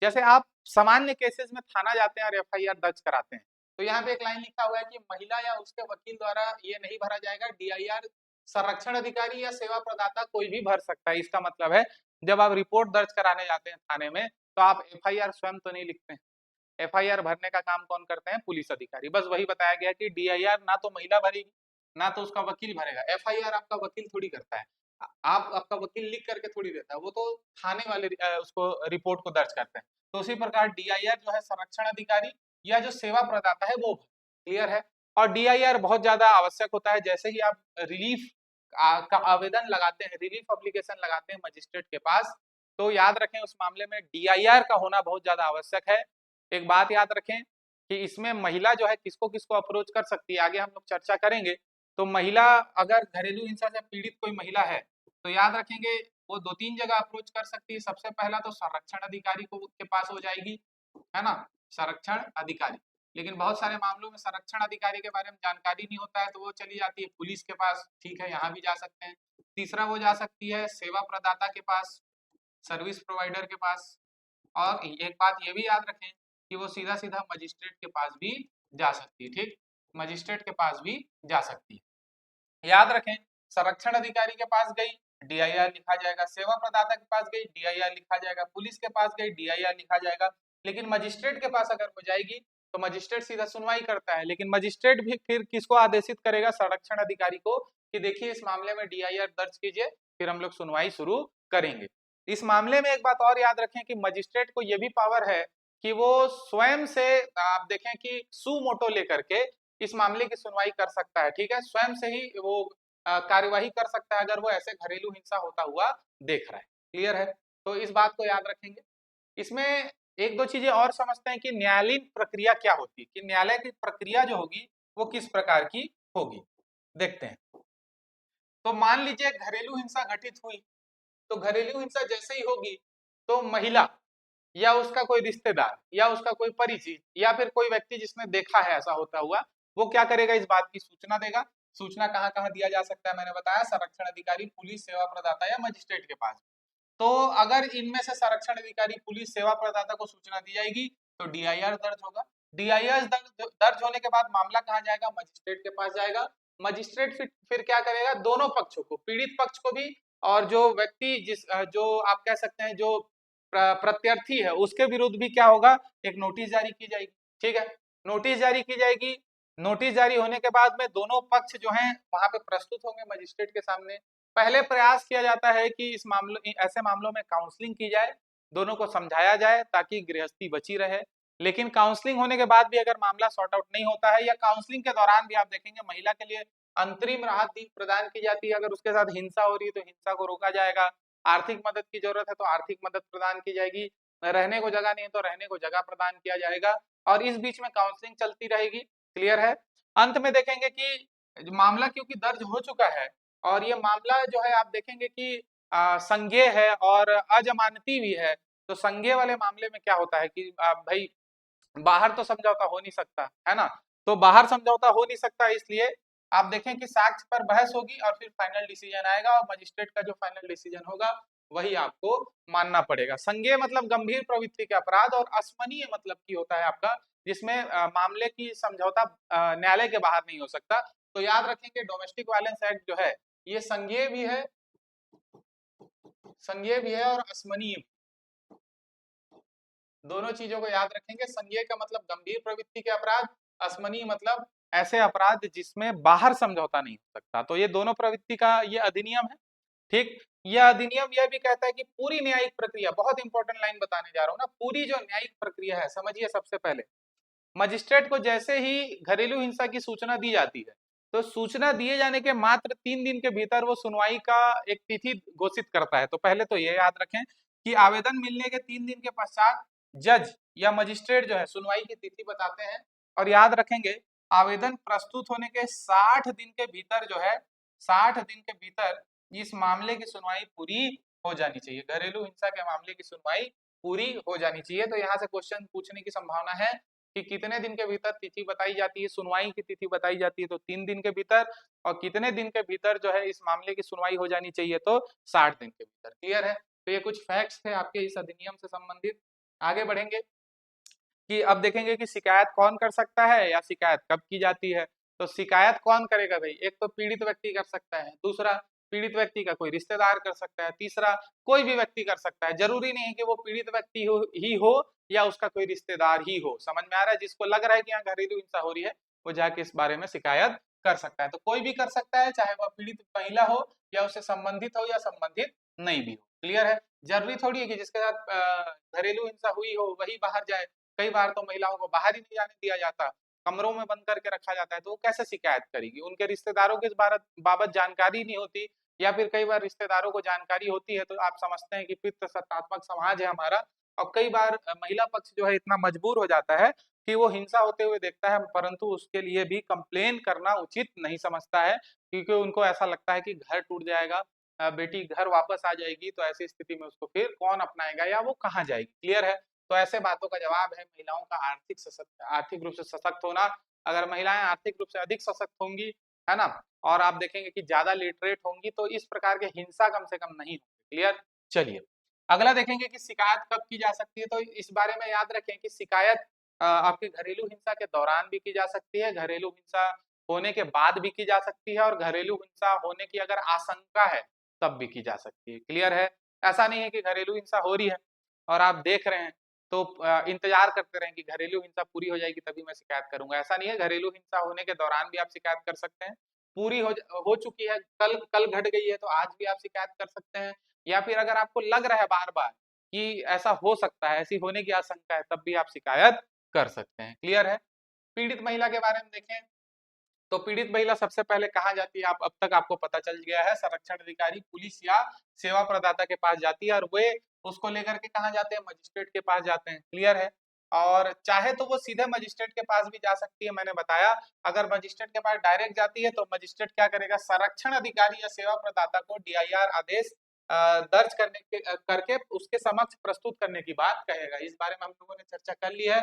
जैसे आप सामान्य केसेस में थाना जाते हैं और FIR दर्ज कराते हैं, तो यहाँ पे एक लाइन लिखा हुआ है कि महिला या उसके वकील द्वारा ये नहीं भरा जाएगा। DIR संरक्षण अधिकारी या सेवा प्रदाता कोई भी भर सकता है। इसका मतलब है जब आप रिपोर्ट दर्ज कराने जाते हैं थाने में तो आप FIR स्वयं तो नहीं लिखते हैं। FIR भरने का काम कौन करते हैं, पुलिस अधिकारी। बस वही बताया गया कि DIR ना तो महिला भरेगी ना तो उसका वकील भरेगा। FIR आपका वकील थोड़ी करता है, आपका वकील लिख करके थोड़ी देता है, वो तो थाने वाले उसको रिपोर्ट को दर्ज करते हैं। तो उसी प्रकार DIR जो है संरक्षण अधिकारी या जो सेवा प्रदाता है वो। क्लियर है। और DIR बहुत ज्यादा आवश्यक होता है, जैसे ही आप रिलीफ का आवेदन लगाते हैं, रिलीफ एप्लीकेशन लगाते हैं मजिस्ट्रेट के पास, तो याद रखें उस मामले में DIR का होना बहुत ज्यादा आवश्यक है। एक बात याद रखें कि इसमें महिला जो है किसको किसको अप्रोच कर सकती है, आगे हम लोग चर्चा करेंगे। तो महिला अगर घरेलू हिंसा से पीड़ित कोई महिला है तो याद रखेंगे वो 2-3 जगह अप्रोच कर सकती है। सबसे पहला तो संरक्षण अधिकारी को के पास हो जाएगी, है ना, संरक्षण अधिकारी। लेकिन बहुत सारे मामलों में संरक्षण अधिकारी के बारे में जानकारी नहीं होता है तो वो चली जाती है पुलिस के पास, ठीक है, यहाँ भी जा सकते हैं। तीसरा वो जा सकती है सेवा प्रदाता के पास, सर्विस प्रोवाइडर के पास। और एक बात ये भी याद रखें कि वो सीधा सीधा मजिस्ट्रेट के पास भी जा सकती है, ठीक, मजिस्ट्रेट के पास भी जा सकती है। याद रखें संरक्षण अधिकारी के पास गई DIR लिखा जाएगा, सेवा प्रदाता के पास गई DIR लिखा जाएगा, पुलिस के पास गई DIR लिखा जाएगा। लेकिन मजिस्ट्रेट के पास अगर हो जाएगी तो मजिस्ट्रेट सीधा सुनवाई करता है, लेकिन मजिस्ट्रेट भी फिर किसको आदेशित करेगा, संरक्षण अधिकारी को, कि देखिए इस मामले में DIR दर्ज कीजिए, फिर हम लोग सुनवाई शुरू करेंगे। इस मामले में एक बात और याद रखें कि मजिस्ट्रेट को यह भी पावर है कि वो स्वयं से, आप देखें कि सुमोटो लेकर के इस मामले की सुनवाई कर सकता है, ठीक है, स्वयं से ही वो कार्यवाही कर सकता है अगर वो ऐसे घरेलू हिंसा होता हुआ देख रहा है। क्लियर है। तो इस बात को याद रखेंगे। इसमें एक दो चीजें और समझते हैं कि न्यायालयीन प्रक्रिया क्या होती है, कि न्यायालय की प्रक्रिया जो होगी वो किस प्रकार की होगी, देखते हैं। तो मान लीजिए घरेलू हिंसा घटित हुई, तो घरेलू हिंसा जैसे ही होगी तो महिला या उसका कोई रिश्तेदार या उसका कोई परिचित या फिर कोई व्यक्ति जिसने देखा है ऐसा होता हुआ, वो क्या करेगा, इस बात की सूचना देगा। सूचना कहाँ कहाँ दिया जा सकता है, मैंने बताया संरक्षण अधिकारी, पुलिस, सेवा प्रदाता या मजिस्ट्रेट के पास। तो अगर इनमें से संरक्षण अधिकारी, पुलिस, सेवा प्रदाता को सूचना दी जाएगी तो DIR दर्ज होगा। DIR दर्ज होने के बाद मामला कहाँ जाएगा, मजिस्ट्रेट के पास जाएगा। मजिस्ट्रेट फिर क्या करेगा, दोनों पक्षों को, पीड़ित पक्ष को भी और जो व्यक्ति जो आप कह सकते हैं जो प्रत्यर्थी है उसके विरुद्ध भी क्या होगा, एक नोटिस जारी की जाएगी, ठीक है, नोटिस जारी की जाएगी। नोटिस जारी होने के बाद में दोनों पक्ष जो हैं वहां पे प्रस्तुत होंगे मजिस्ट्रेट के सामने। पहले प्रयास किया जाता है कि इस मामले ऐसे मामलों में काउंसलिंग की जाए, दोनों को समझाया जाए ताकि गृहस्थी बची रहे। लेकिन काउंसलिंग होने के बाद भी अगर मामला सॉर्ट आउट नहीं होता है या काउंसलिंग के दौरान भी आप देखेंगे महिला के लिए अंतरिम राहत प्रदान की जाती है। अगर उसके साथ हिंसा हो रही है तो हिंसा को रोका जाएगा, आर्थिक मदद की जरूरत है तो आर्थिक मदद प्रदान की जाएगी। रहने को जगह नहीं है तो रहने को जगह प्रदान किया जाएगा, और इस बीच में काउंसलिंग चलती रहेगी। क्लियर है। अंत में देखेंगे कि मामला क्योंकि दर्ज हो चुका है और ये मामला जो है आप देखेंगे कि संज्ञेय है और अजमानती भी है। तो संज्ञेय वाले मामले में क्या होता है कि भाई बाहर तो समझौता हो नहीं सकता है ना, तो बाहर समझौता हो नहीं सकता, इसलिए आप देखें कि साक्ष्य पर बहस होगी और फिर फाइनल डिसीजन आएगा और मजिस्ट्रेट का जो फाइनल डिसीजन होगा वही आपको मानना पड़ेगा। संज्ञेय मतलब गंभीर प्रवृत्ति के अपराध, और अस्मनीय मतलब की होता है आपका जिसमें मामले की समझौता न्यायालय के बाहर नहीं हो सकता। तो याद रखेंगे डोमेस्टिक वायलेंस एक्ट जो है ये संज्ञेय भी है, संज्ञेय भी है और अस्मनीय, दोनों चीजों को याद रखेंगे। संज्ञेय का मतलब गंभीर प्रवृत्ति के अपराध, अस्मनीय मतलब ऐसे अपराध जिसमें बाहर समझौता नहीं हो सकता। तो ये दोनों प्रवृत्ति का ये अधिनियम है। ठीक, यह अधिनियम यह भी कहता है कि पूरी न्यायिक प्रक्रिया, बहुत इंपॉर्टेंट लाइन बताने जा रहा हूं ना, पूरी जो न्यायिक प्रक्रिया है समझिए। सबसे पहले मजिस्ट्रेट को जैसे ही घरेलू हिंसा की सूचना दी जाती है तो सूचना दिए जाने के मात्र 3 दिन के भीतर वो सुनवाई का एक तिथि घोषित करता है। तो पहले तो ये याद रखें कि आवेदन मिलने के 3 दिन के पश्चात जज या मजिस्ट्रेट जो है सुनवाई की तिथि बताते हैं, और याद रखेंगे आवेदन प्रस्तुत होने के 60 दिन के भीतर जो है, 60 दिन के भीतर इस मामले की सुनवाई पूरी हो जानी चाहिए। घरेलू हिंसा के मामले की सुनवाई पूरी हो जानी चाहिए। तो यहाँ से क्वेश्चन पूछने की संभावना है कि कितने दिन के भीतर तिथि बताई जाती है, सुनवाई की तिथि बताई जाती है, तो 3 दिन के भीतर, और कितने दिन के भीतर जो है इस मामले की सुनवाई हो जानी चाहिए, तो 60 दिन के भीतर। क्लियर है। तो ये कुछ फैक्ट्स थे आपके इस अधिनियम से संबंधित। आगे बढ़ेंगे कि अब देखेंगे कि शिकायत कौन कर सकता है या शिकायत कब की जाती है। तो शिकायत कौन करेगा भाई, एक तो पीड़ित व्यक्ति कर सकता है, दूसरा पीड़ित व्यक्ति का कोई रिश्तेदार कर सकता है, तीसरा कोई भी व्यक्ति कर सकता है। जरूरी नहीं है कि वो पीड़ित व्यक्ति ही हो या उसका कोई रिश्तेदार ही हो। समझ में आ रहा है। जिसको लग रहा है कि यहाँ घरेलू हिंसा हो रही है वो जाके इस बारे में शिकायत कर सकता है। तो कोई भी कर सकता है, चाहे वह पीड़ित महिला हो या उससे संबंधित हो या संबंधित नहीं भी हो। क्लियर है। जरूरी थोड़ी है कि जिसके साथ घरेलू हिंसा हुई हो वही बाहर जाए। कई बार तो महिलाओं को बाहर ही नहीं जाने दिया जाता, कमरों में बंद करके रखा जाता है, तो वो कैसे शिकायत करेगी। उनके रिश्तेदारों के इस बाबत जानकारी नहीं होती, या फिर कई बार रिश्तेदारों को जानकारी होती है। तो आप समझते हैं कि पितृसत्तात्मक समाज है हमारा, और कई बार महिला पक्ष जो है इतना मजबूर हो जाता है कि वो हिंसा होते हुए देखता है, परंतु उसके लिए भी कंप्लेन करना उचित नहीं समझता है, क्योंकि उनको ऐसा लगता है कि घर टूट जाएगा, बेटी घर वापस आ जाएगी, तो ऐसी स्थिति में उसको फिर कौन अपनाएगा या वो कहाँ जाएगी। क्लियर है। तो ऐसे बातों का जवाब है महिलाओं का आर्थिक रूप से सशक्त होना। अगर महिलाएं आर्थिक रूप से अधिक सशक्त होंगी, है ना, और आप देखेंगे कि ज्यादा लिटरेट होंगी, तो इस प्रकार के हिंसा कम से कम नहीं होगी। क्लियर। चलिए अगला देखेंगे कि शिकायत कब की जा सकती है। तो इस बारे में याद रखें कि शिकायत आपके घरेलू हिंसा के दौरान भी की जा सकती है, घरेलू हिंसा होने के बाद भी की जा सकती है, और घरेलू हिंसा होने की अगर आशंका है तब भी की जा सकती है। क्लियर है। ऐसा नहीं है कि घरेलू हिंसा हो रही है और आप देख रहे हैं तो इंतजार करते रहें कि घरेलू हिंसा पूरी हो जाएगी तभी मैं शिकायत करूंगा। ऐसा नहीं है। घरेलू हिंसा होने के दौरान भी आप शिकायत कर सकते हैं। पूरी हो चुकी है, कल कल घट गई है, तो आज भी आप शिकायत कर सकते हैं। या फिर अगर आपको लग रहा है बार बार कि ऐसा हो सकता है, ऐसी होने की आशंका है, तब भी आप शिकायत कर सकते हैं। क्लियर है। पीड़ित महिला के बारे में देखें तो पीड़ित महिला सबसे पहले कहाँ जाती है, आप अब तक आपको पता चल गया है, संरक्षण अधिकारी, पुलिस या सेवा प्रदाता के पास जाती है, और वे उसको लेकर के कहाँ जाते हैं, मजिस्ट्रेट के पास जाते हैं। क्लियर है। और चाहे तो वो सीधे मजिस्ट्रेट के पास भी जा सकती है, मैंने बताया। अगर मजिस्ट्रेट के पास डायरेक्ट जाती है तो मजिस्ट्रेट क्या करेगा, संरक्षण अधिकारी या सेवा प्रदाता को DIR आदेश दर्ज करके उसके समक्ष प्रस्तुत करने की बात कहेगा। इस बारे में हम लोगों ने चर्चा कर ली है।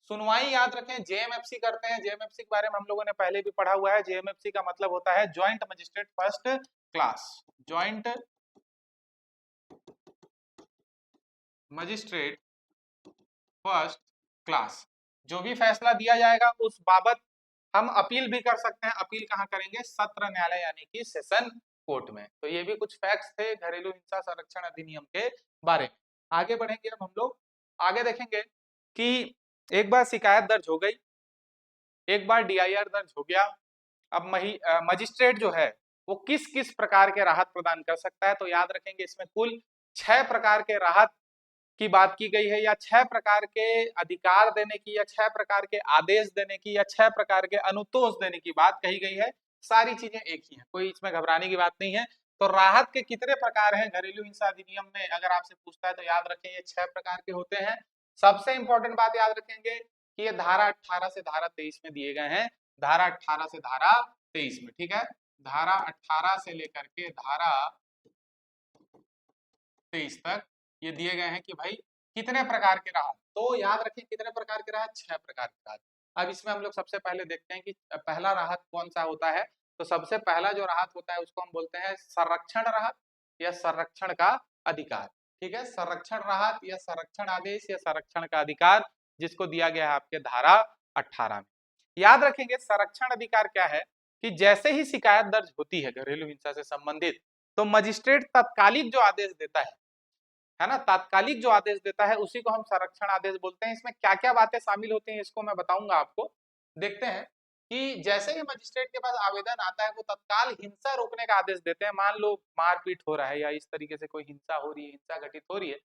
सुनवाई याद रखें JMFC करते हैं। JMFC के बारे में हम लोगों ने पहले भी पढ़ा हुआ है। JMFC का मतलब होता है joint magistrate first class, joint magistrate first class. जो भी फैसला दिया जाएगा उस बाबत हम अपील भी कर सकते हैं। अपील कहाँ करेंगे, सत्र न्यायालय यानी कि सेशन कोर्ट में। तो ये भी कुछ फैक्ट्स थे घरेलू हिंसा संरक्षण अधिनियम के बारे में। आगे बढ़ेंगे अब हम लोग। आगे देखेंगे कि एक बार शिकायत दर्ज हो गई, एक बार DIR दर्ज हो गया, अब मजिस्ट्रेट जो है वो किस किस प्रकार के राहत प्रदान कर सकता है। तो याद रखेंगे इसमें कुल 6 प्रकार के राहत की बात की गई है, या 6 प्रकार के अधिकार देने की, या 6 प्रकार के आदेश देने की, या 6 प्रकार के अनुतोष देने की बात कही गई है। सारी चीजें एक ही हैं, कोई इसमें घबराने की बात नहीं है। तो राहत के कितने प्रकार हैं घरेलू हिंसा अधिनियम में, अगर आपसे पूछता है तो याद रखें ये 6 प्रकार के होते हैं। सबसे इंपॉर्टेंट बात याद रखेंगे कि ये धारा 18 से धारा 23 में दिए गए हैं, धारा 18 से धारा 23 में, ठीक है। धारा 18 से लेकर के धारा 23 तक ये दिए गए हैं कि भाई कितने प्रकार के राहत, तो याद रखें कितने प्रकार के राहत, 6 प्रकार के राहत। अब इसमें हम लोग सबसे पहले देखते हैं कि पहला राहत कौन सा होता है। तो सबसे पहला जो राहत होता है उसको हम बोलते हैं संरक्षण राहत या संरक्षण का अधिकार, ठीक है। संरक्षण राहत या संरक्षण आदेश या संरक्षण का अधिकार, जिसको दिया गया है आपके धारा 18 में। याद रखेंगे संरक्षण अधिकार क्या है कि जैसे ही शिकायत दर्ज होती है घरेलू हिंसा से संबंधित, तो मजिस्ट्रेट तत्कालिक जो आदेश देता है ना, तात्कालिक जो आदेश देता है उसी को हम संरक्षण आदेश बोलते हैं। इसमें क्या क्या बातें शामिल होती हैं इसको मैं बताऊंगा आपको। देखते हैं कि जैसे ही मजिस्ट्रेट के पास आवेदन आता है वो तत्काल हिंसा रोकने का आदेश देते हैं। मान लो मारपीट हो रहा है या इस तरीके से कोई हिंसा हो रही है, हिंसा घटित हो रही है,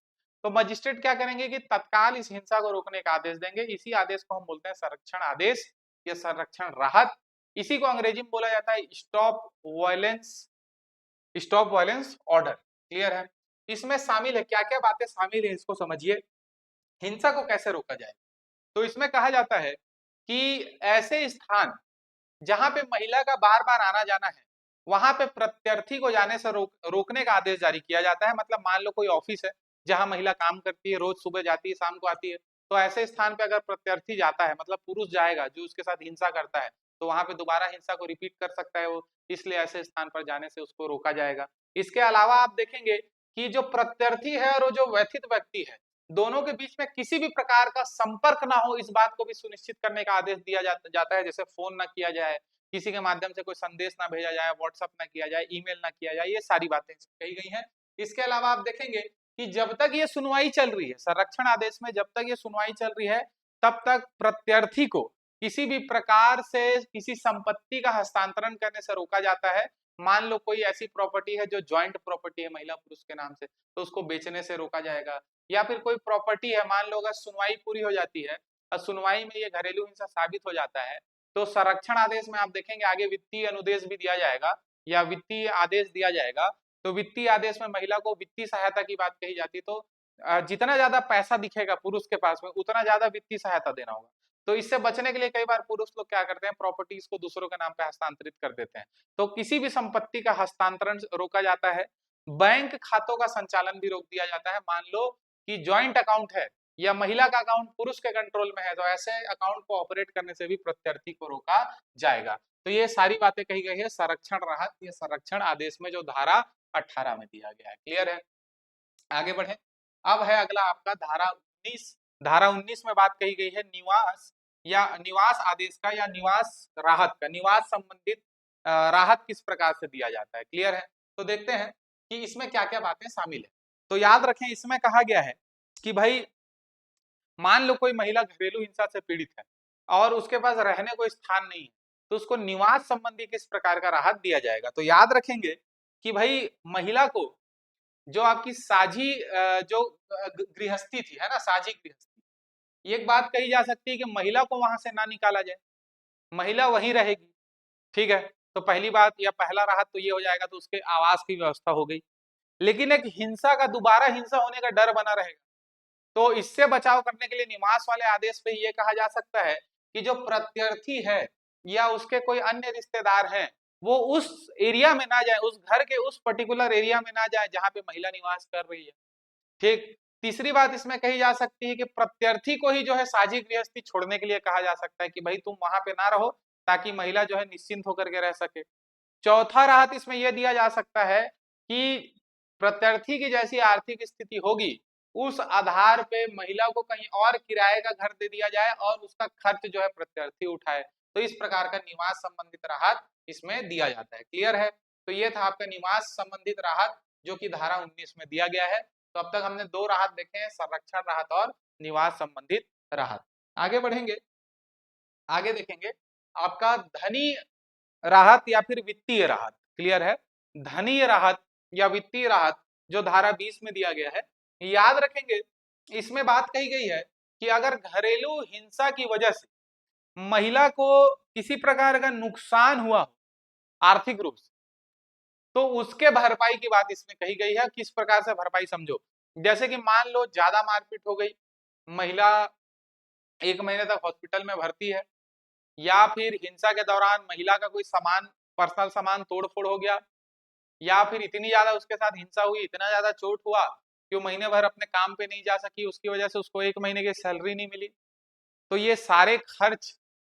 तो मजिस्ट्रेट क्या करेंगे कि तत्काल इस हिंसा को रोकने का आदेश देंगे। इसी आदेश को हम बोलते हैं संरक्षण आदेश या संरक्षण राहत। इसी को अंग्रेजी में बोला जाता है स्टॉप वायलेंस ऑर्डर। क्लियर है। इसमें शामिल है क्या क्या बातें शामिल है इसको समझिए। हिंसा को कैसे रोका जाए, तो इसमें कहा जाता है कि ऐसे स्थान जहां पे महिला का बार बार आना जाना है वहां पे प्रत्यर्थी को जाने से रोकने का आदेश जारी किया जाता है। मतलब मान लो कोई ऑफिस है जहां महिला काम करती है, रोज सुबह जाती है शाम को आती है, तो ऐसे स्थान पे अगर प्रत्यर्थी जाता है, मतलब पुरुष जाएगा जो उसके साथ हिंसा करता है, तो वहां पे दोबारा हिंसा को रिपीट कर सकता है वो, इसलिए ऐसे स्थान पर जाने से उसको रोका जाएगा। इसके अलावा आप देखेंगे कि जो प्रत्यर्थी है और जो व्यथित व्यक्ति है, दोनों के बीच में किसी भी प्रकार का संपर्क ना हो, इस बात को भी सुनिश्चित करने का आदेश दिया जाता है। जैसे फोन ना किया जाए, किसी के माध्यम से कोई संदेश ना भेजा जाए, व्हाट्सएप ना किया जाए, ईमेल ना किया जाए, ये सारी बातें कही गई हैं। इसके अलावा आप देखेंगे कि जब तक ये सुनवाई चल रही है, संरक्षण आदेश में जब तक ये सुनवाई चल रही है तब तक प्रत्यर्थी को किसी भी प्रकार से किसी संपत्ति का हस्तांतरण करने से रोका जाता है। मान लो कोई ऐसी प्रॉपर्टी है जो ज्वाइंट प्रॉपर्टी है महिला पुरुष के नाम से, तो उसको बेचने से रोका जाएगा। या फिर कोई प्रॉपर्टी है, मान लो अगर सुनवाई पूरी हो जाती है और सुनवाई में ये घरेलू हिंसा साबित हो जाता है, तो संरक्षण आदेश में आप देखेंगे आगे वित्तीय अनुदेश भी दिया जाएगा या वित्तीय आदेश दिया जाएगा। तो वित्तीय आदेश में महिला को वित्तीय सहायता की बात कही जाती है। तो जितना ज्यादा पैसा दिखेगा पुरुष के पास में उतना ज्यादा वित्तीय सहायता देना होगा। तो इससे बचने के लिए कई बार पुरुष लोग क्या करते हैं, प्रॉपर्टीज को दूसरों के नाम पे हस्तांतरित कर देते हैं। तो किसी भी संपत्ति का हस्तांतरण रोका जाता है। बैंक खातों का संचालन भी रोक दिया जाता है। मान लो कि ज्वाइंट अकाउंट है या महिला का अकाउंट पुरुष के कंट्रोल में है, तो ऐसे अकाउंट को ऑपरेट करने से भी प्रत्यर्थी को रोका जाएगा। तो ये सारी बातें कही गई है संरक्षण राहत या संरक्षण आदेश में जो धारा 18 में दिया गया है। क्लियर है। आगे बढ़े। अब है अगला आपका धारा 19। धारा 19 में बात कही गई है निवास या निवास आदेश का या निवास राहत का। निवास संबंधित राहत किस प्रकार से दिया जाता है। क्लियर है। तो देखते हैं कि इसमें क्या क्या बातें शामिल है। तो याद रखें इसमें कहा गया है कि भाई मान लो कोई महिला घरेलू हिंसा से पीड़ित है और उसके पास रहने को स्थान नहीं है, तो उसको निवास संबंधी किस प्रकार का राहत दिया जाएगा। तो याद रखेंगे कि भाई महिला को जो आपकी साझी जो गृहस्थी थी, है ना, साझी गृहस्थी, एक बात कही जा सकती है कि महिला को वहां से ना निकाला जाए, महिला वहीं रहेगी। ठीक है। तो पहली बात या पहला राहत तो ये हो जाएगा, तो उसके आवास की व्यवस्था हो गई। लेकिन एक हिंसा का दोबारा हिंसा होने का डर बना रहेगा, तो इससे बचाव करने के लिए निवास वाले आदेश पे ये कहा जा सकता है कि जो प्रत्यर्थी है या उसके कोई अन्य रिश्तेदार हैं वो उस एरिया में ना जाए, उस घर के उस पर्टिकुलर एरिया में ना जाए जहां पे महिला निवास कर रही है। ठीक। तीसरी बात इसमें कही जा सकती है कि प्रत्यर्थी को ही जो है साझी गृहस्थी छोड़ने के लिए कहा जा सकता है कि भाई तुम वहां पे ना रहो, ताकि महिला जो है निश्चिंत होकर के रह सके। चौथा राहत इसमें यह दिया जा सकता है कि प्रत्यर्थी की जैसी आर्थिक स्थिति होगी उस आधार पे महिला को कहीं और किराए का घर दे दिया जाए और उसका खर्च जो है प्रत्यर्थी उठाए। तो इस प्रकार का निवास संबंधित राहत इसमें दिया जाता है। क्लियर है। तो ये था आपका निवास संबंधित राहत जो कि धारा 19 में दिया गया है। तो अब तक हमने दो राहत देखे हैं, संरक्षण राहत और निवास संबंधित राहत। आगे बढ़ेंगे, आगे देखेंगे आपका धनी राहत या फिर वित्तीय राहत। क्लियर है। धनीय राहत या वित्तीय राहत जो धारा 20 में दिया गया है। याद रखेंगे इसमें बात कही गई है कि अगर घरेलू हिंसा की वजह से महिला को किसी प्रकार का नुकसान हुआ आर्थिक रूप से, तो उसके भरपाई की बात इसमें कही गई है। किस प्रकार से भरपाई समझो, जैसे कि मान लो ज्यादा मारपीट हो गई, महिला 1 महीने तक हॉस्पिटल में भर्ती है, या फिर हिंसा के दौरान महिला का कोई सामान, पर्सनल सामान तोड़ फोड़ हो गया, या फिर इतनी ज्यादा उसके साथ हिंसा हुई, इतना ज्यादा चोट हुआ कि वो महीने भर अपने काम पे नहीं जा सकी, उसकी वजह से उसको 1 महीने की सैलरी नहीं मिली। तो ये सारे खर्च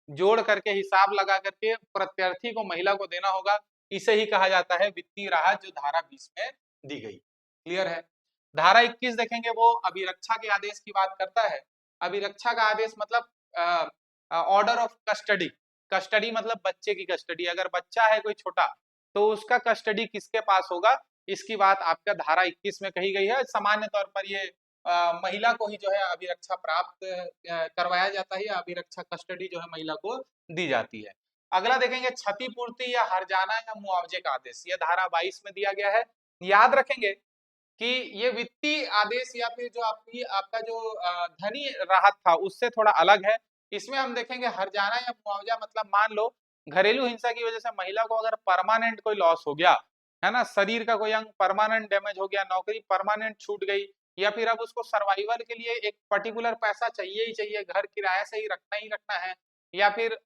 जोड़ करके, हिसाब लगा करके प्रत्यार्थी को, महिला को देना होगा। इसे ही कहा जाता है वित्तीय राहत, जो धारा 20 में दी गई। क्लियर है। धारा 21 देखेंगे, वो अभिरक्षा के आदेश की बात करता है। अभिरक्षा का आदेश मतलब ऑर्डर ऑफ कस्टडी। कस्टडी मतलब बच्चे की कस्टडी। अगर बच्चा है कोई छोटा, तो उसका कस्टडी किसके पास होगा, इसकी बात आपका धारा 21 में कही गई है। सामान्य तौर पर ये महिला को ही जो है अभिरक्षा प्राप्त करवाया जाता है, या अभिरक्षा कस्टडी जो है महिला को दी जाती है। अगला देखेंगे, क्षतिपूर्ति या हर्जाना या मुआवजे का आदेश। यह धारा 22 में दिया गया है। याद रखेंगे कि ये वित्तीय आदेश या फिर जो आपका जो धनी राहत था, उससे थोड़ा अलग है। इसमें हम देखेंगे हर्जाना या मुआवजा मतलब, मान लो घरेलू हिंसा की वजह से महिला को अगर परमानेंट कोई लॉस हो गया है ना, शरीर का कोई अंग परमानेंट डैमेज हो गया, नौकरी परमानेंट छूट गई, या फिर अब उसको सर्वाइवल के लिए एक पर्टिकुलर पैसा चाहिए ही चाहिए, घर किराए से ही रखना है, या फिर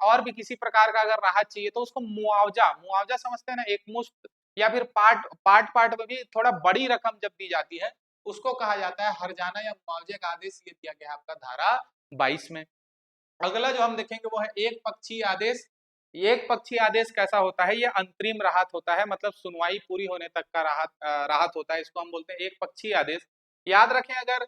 और भी किसी प्रकार का अगर राहत चाहिए, तो उसको मुआवजा, मुआवजा समझते हैं ना, एक मुश्त या फिर पार्ट में भी थोड़ा बड़ी रकम जब दी जाती है, उसको कहा जाता है हर्जाना या मुआवजे का आदेश। ये दिया गया है आपका धारा 22 में। अगला जो हम देखेंगे वो है एक पक्षीय आदेश। एक पक्षीय आदेश कैसा होता है, ये अंतरिम राहत होता है, मतलब सुनवाई पूरी होने तक का राहत होता है, इसको हम बोलते हैं एक पक्षीय आदेश। याद रखें, अगर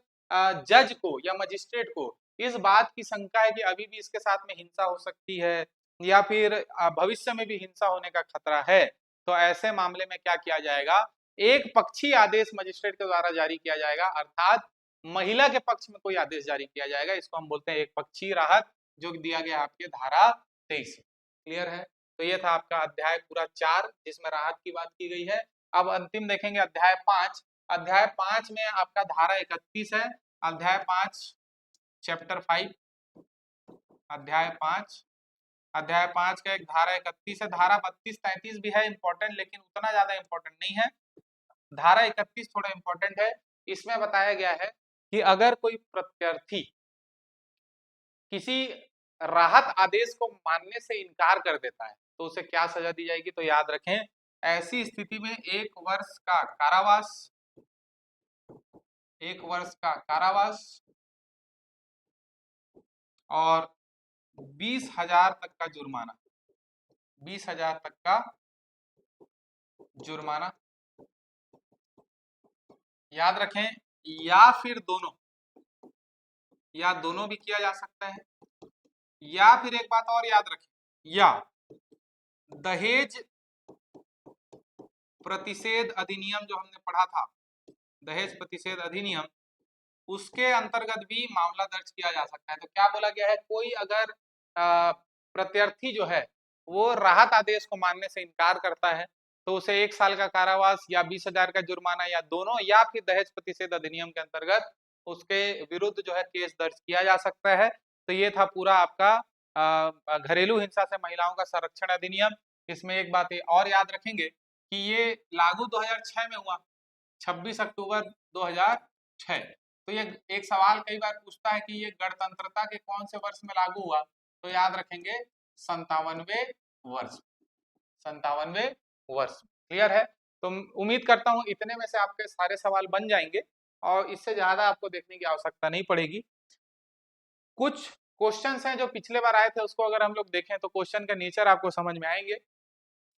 जज को या मजिस्ट्रेट को इस बात की शंका है कि अभी भी इसके साथ में हिंसा हो सकती है, या फिर भविष्य में भी हिंसा होने का खतरा है, तो ऐसे मामले में क्या किया जाएगा, एक पक्षीय आदेश मजिस्ट्रेट के द्वारा जारी किया जाएगा, अर्थात महिला के पक्ष में कोई आदेश जारी किया जाएगा। इसको हम बोलते हैं एक पक्षीय राहत, जो दिया गया आपके धारा 23। क्लियर है। तो ये था आपका अध्याय पूरा 4, जिसमें राहत की बात की गई है। अब अंतिम देखेंगे अध्याय 5। अध्याय 5 में आपका धारा 31 है। अध्याय 5 चैप्टर 5, अध्याय 5, अध्याय 5 का एक धारा 31 है। धारा 32 33 भी है इंपॉर्टेंट, लेकिन उतना ज्यादा इंपॉर्टेंट नहीं है। धारा 31 थोड़ा इंपॉर्टेंट है। इसमें बताया गया है कि अगर कोई प्रत्यार्थी किसी राहत आदेश को मानने से इनकार कर देता है, तो उसे क्या सजा दी जाएगी, तो याद रखें, ऐसी स्थिति में 1 वर्ष का कारावास, 1 वर्ष का कारावास और 20,000 तक का जुर्माना, 20,000 तक का जुर्माना। याद रखें, या फिर दोनों, या दोनों भी किया जा सकता है, या फिर एक बात और याद रखें, या दहेज प्रतिषेध अधिनियम जो हमने पढ़ा था, दहेज प्रतिषेध अधिनियम, उसके अंतर्गत भी मामला दर्ज किया जा सकता है। तो क्या बोला गया है, कोई अगर प्रत्यार्थी जो है वो राहत आदेश को मानने से इनकार करता है, तो उसे 1 साल का कारावास या 20,000 का जुर्माना, या दोनों, या फिर दहेज प्रतिषेध अधिनियम के अंतर्गत उसके विरुद्ध जो है केस दर्ज किया जा सकता है। तो ये था पूरा आपका घरेलू हिंसा से महिलाओं का संरक्षण अधिनियम। इसमें एक बात और याद रखेंगे कि ये लागू 2006 में हुआ, 26 अक्टूबर 2006। तो ये एक सवाल कई बार पूछता है कि ये गणतंत्रता के कौन से वर्ष में लागू हुआ, तो याद रखेंगे 57वें वर्ष, 57वें वर्ष। क्लियर है। तो उम्मीद करता हूं इतने में से आपके सारे सवाल बन जाएंगे, और इससे ज्यादा आपको देखने की आवश्यकता नहीं पड़ेगी। कुछ क्वेश्चंस हैं जो पिछले बार आए थे, उसको अगर हम लोग देखें तो क्वेश्चन का नेचर आपको समझ में आएंगे।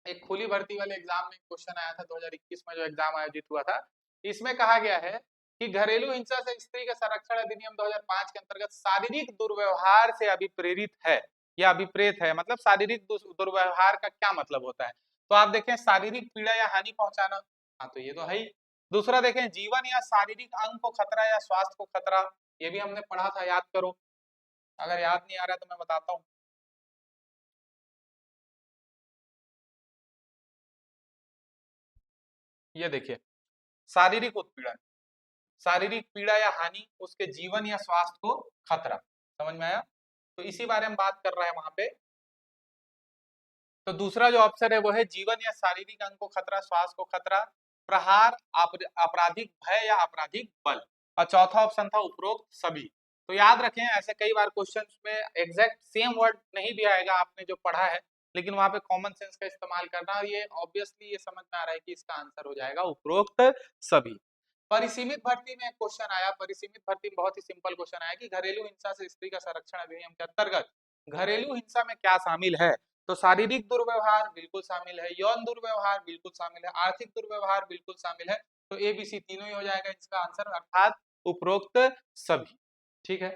एक खुली भर्ती वाले एग्जाम में क्वेश्चन आया था 2021 में, जो एग्जाम आयोजित हुआ था। इसमें कहा गया है कि घरेलू हिंसा से स्त्री का संरक्षण अधिनियम 2005 के अंतर्गत शारीरिक दुर्व्यवहार से अभिप्रेरित है या अभिप्रेत है, मतलब शारीरिक दुर्व्यवहार का क्या मतलब होता है। तो आप देखें, शारीरिक पीड़ा या हानि पहुंचाना, हाँ तो ये तो है ही। दूसरा देखें, जीवन या शारीरिक अंग को खतरा या स्वास्थ्य को खतरा, ये भी हमने पढ़ा था, याद करो। अगर याद नहीं आ रहा तो मैं बताता हूँ। ये देखिए, शारीरिक उत्पीड़न, शारीरिक पीड़ा या हानि, उसके जीवन या स्वास्थ्य को खतरा। समझ में आया। तो इसी बारे में बात कर रहा है वहां पे। तो दूसरा जो ऑप्शन है वो है जीवन या शारीरिक अंग को खतरा, श्वास को खतरा, प्रहार, आपराधिक भय या आपराधिक बल। और चौथा ऑप्शन था उपरोक्त सभी। तो याद रखें, ऐसे कई बार क्वेश्चन में एग्जैक्ट सेम वर्ड नहीं भी आएगा आपने जो पढ़ा है, लेकिन वहां पे कॉमन सेंस का इस्तेमाल करना, और ये ऑब्वियसली ये समझ में आ रहा है कि इसका आंसर हो जाएगा उपरोक्त सभी। परिसीमित भर्ती में एक क्वेश्चन आया, परिसीमित भर्ती में बहुत ही सिंपल क्वेश्चन आया कि घरेलू हिंसा से स्त्री का संरक्षण अधिनियम के अंतर्गत घरेलू हिंसा में क्या शामिल है। तो शारीरिक दुर्व्यवहार बिल्कुल शामिल है, यौन दुर्व्यवहार बिल्कुल शामिल है, आर्थिक दुर्व्यवहार बिल्कुल शामिल है। तो एबीसी तीनों ही हो जाएगा इसका आंसर, अर्थात उपरोक्त सभी। ठीक है,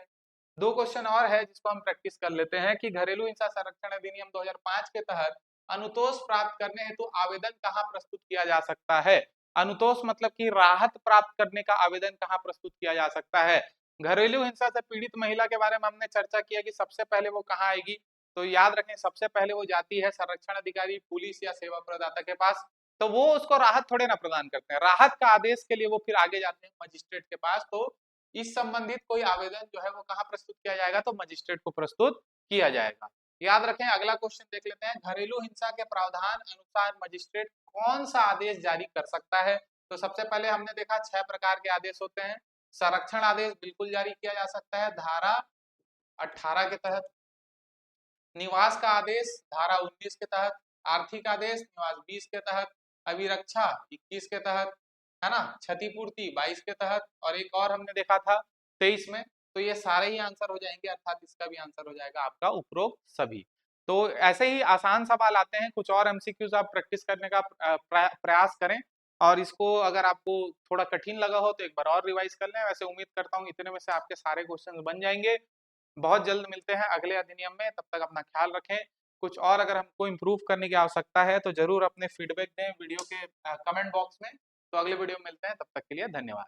दो क्वेश्चन और है जिसको हम प्रैक्टिस कर लेते हैं कि घरेलू हिंसा संरक्षण अधिनियम 2005 के तहत अनुतोष प्राप्त करने हेतु आवेदन कहाँ प्रस्तुत किया जा सकता है। अनुतोष मतलब कि राहत प्राप्त करने का आवेदन कहाँ प्रस्तुत किया जा सकता है। घरेलू हिंसा से पीड़ित महिला के बारे में हमने चर्चा किया कि सबसे पहले वो कहाँ आएगी। तो याद रखें, सबसे पहले वो जाती है संरक्षण अधिकारी, पुलिस या सेवा प्रदाता के पास। तो वो उसको राहत थोड़े ना प्रदान करते हैं, राहत का आदेश के लिए वो फिर आगे जाते हैं मजिस्ट्रेट के पास। तो इस संबंधित कोई आवेदन जो है वो कहाँ प्रस्तुत किया जाएगा, तो मजिस्ट्रेट को प्रस्तुत किया जाएगा। याद रखें, अगला क्वेश्चन देख लेते हैं, घरेलू हिंसा के प्रावधान अनुसार मजिस्ट्रेट कौन सा आदेश जारी कर सकता है। तो सबसे पहले हमने देखा 6 प्रकार के आदेश होते हैं। संरक्षण आदेश बिल्कुल जारी किया जा सकता है धारा 18 के तहत, निवास का आदेश धारा 19 के तहत, आर्थिक आदेश निवास 20 के तहत, अभिरक्षा 21 के तहत, है ना, क्षतिपूर्ति 22 के तहत, और एक और हमने देखा था 23 में। तो ये सारे ही आंसर हो जाएंगे, अर्थात इसका भी आंसर हो जाएगा आपका उपरोक्त सभी। तो ऐसे ही आसान सवाल आते हैं, कुछ और एमसीक्यूज आप प्रैक्टिस करने का प्रयास करें, और इसको अगर आपको थोड़ा कठिन लगा हो तो एक बार और रिवाइज कर लें। वैसे उम्मीद करता हूँ इतने में से आपके सारे क्वेश्चन बन जाएंगे। बहुत जल्द मिलते हैं अगले अधिनियम में, तब तक अपना ख्याल रखें। कुछ और अगर हमको इम्प्रूव करने की आवश्यकता है तो जरूर अपने फीडबैक दें वीडियो के कमेंट बॉक्स में। तो अगले वीडियो में मिलते हैं, तब तक के लिए धन्यवाद।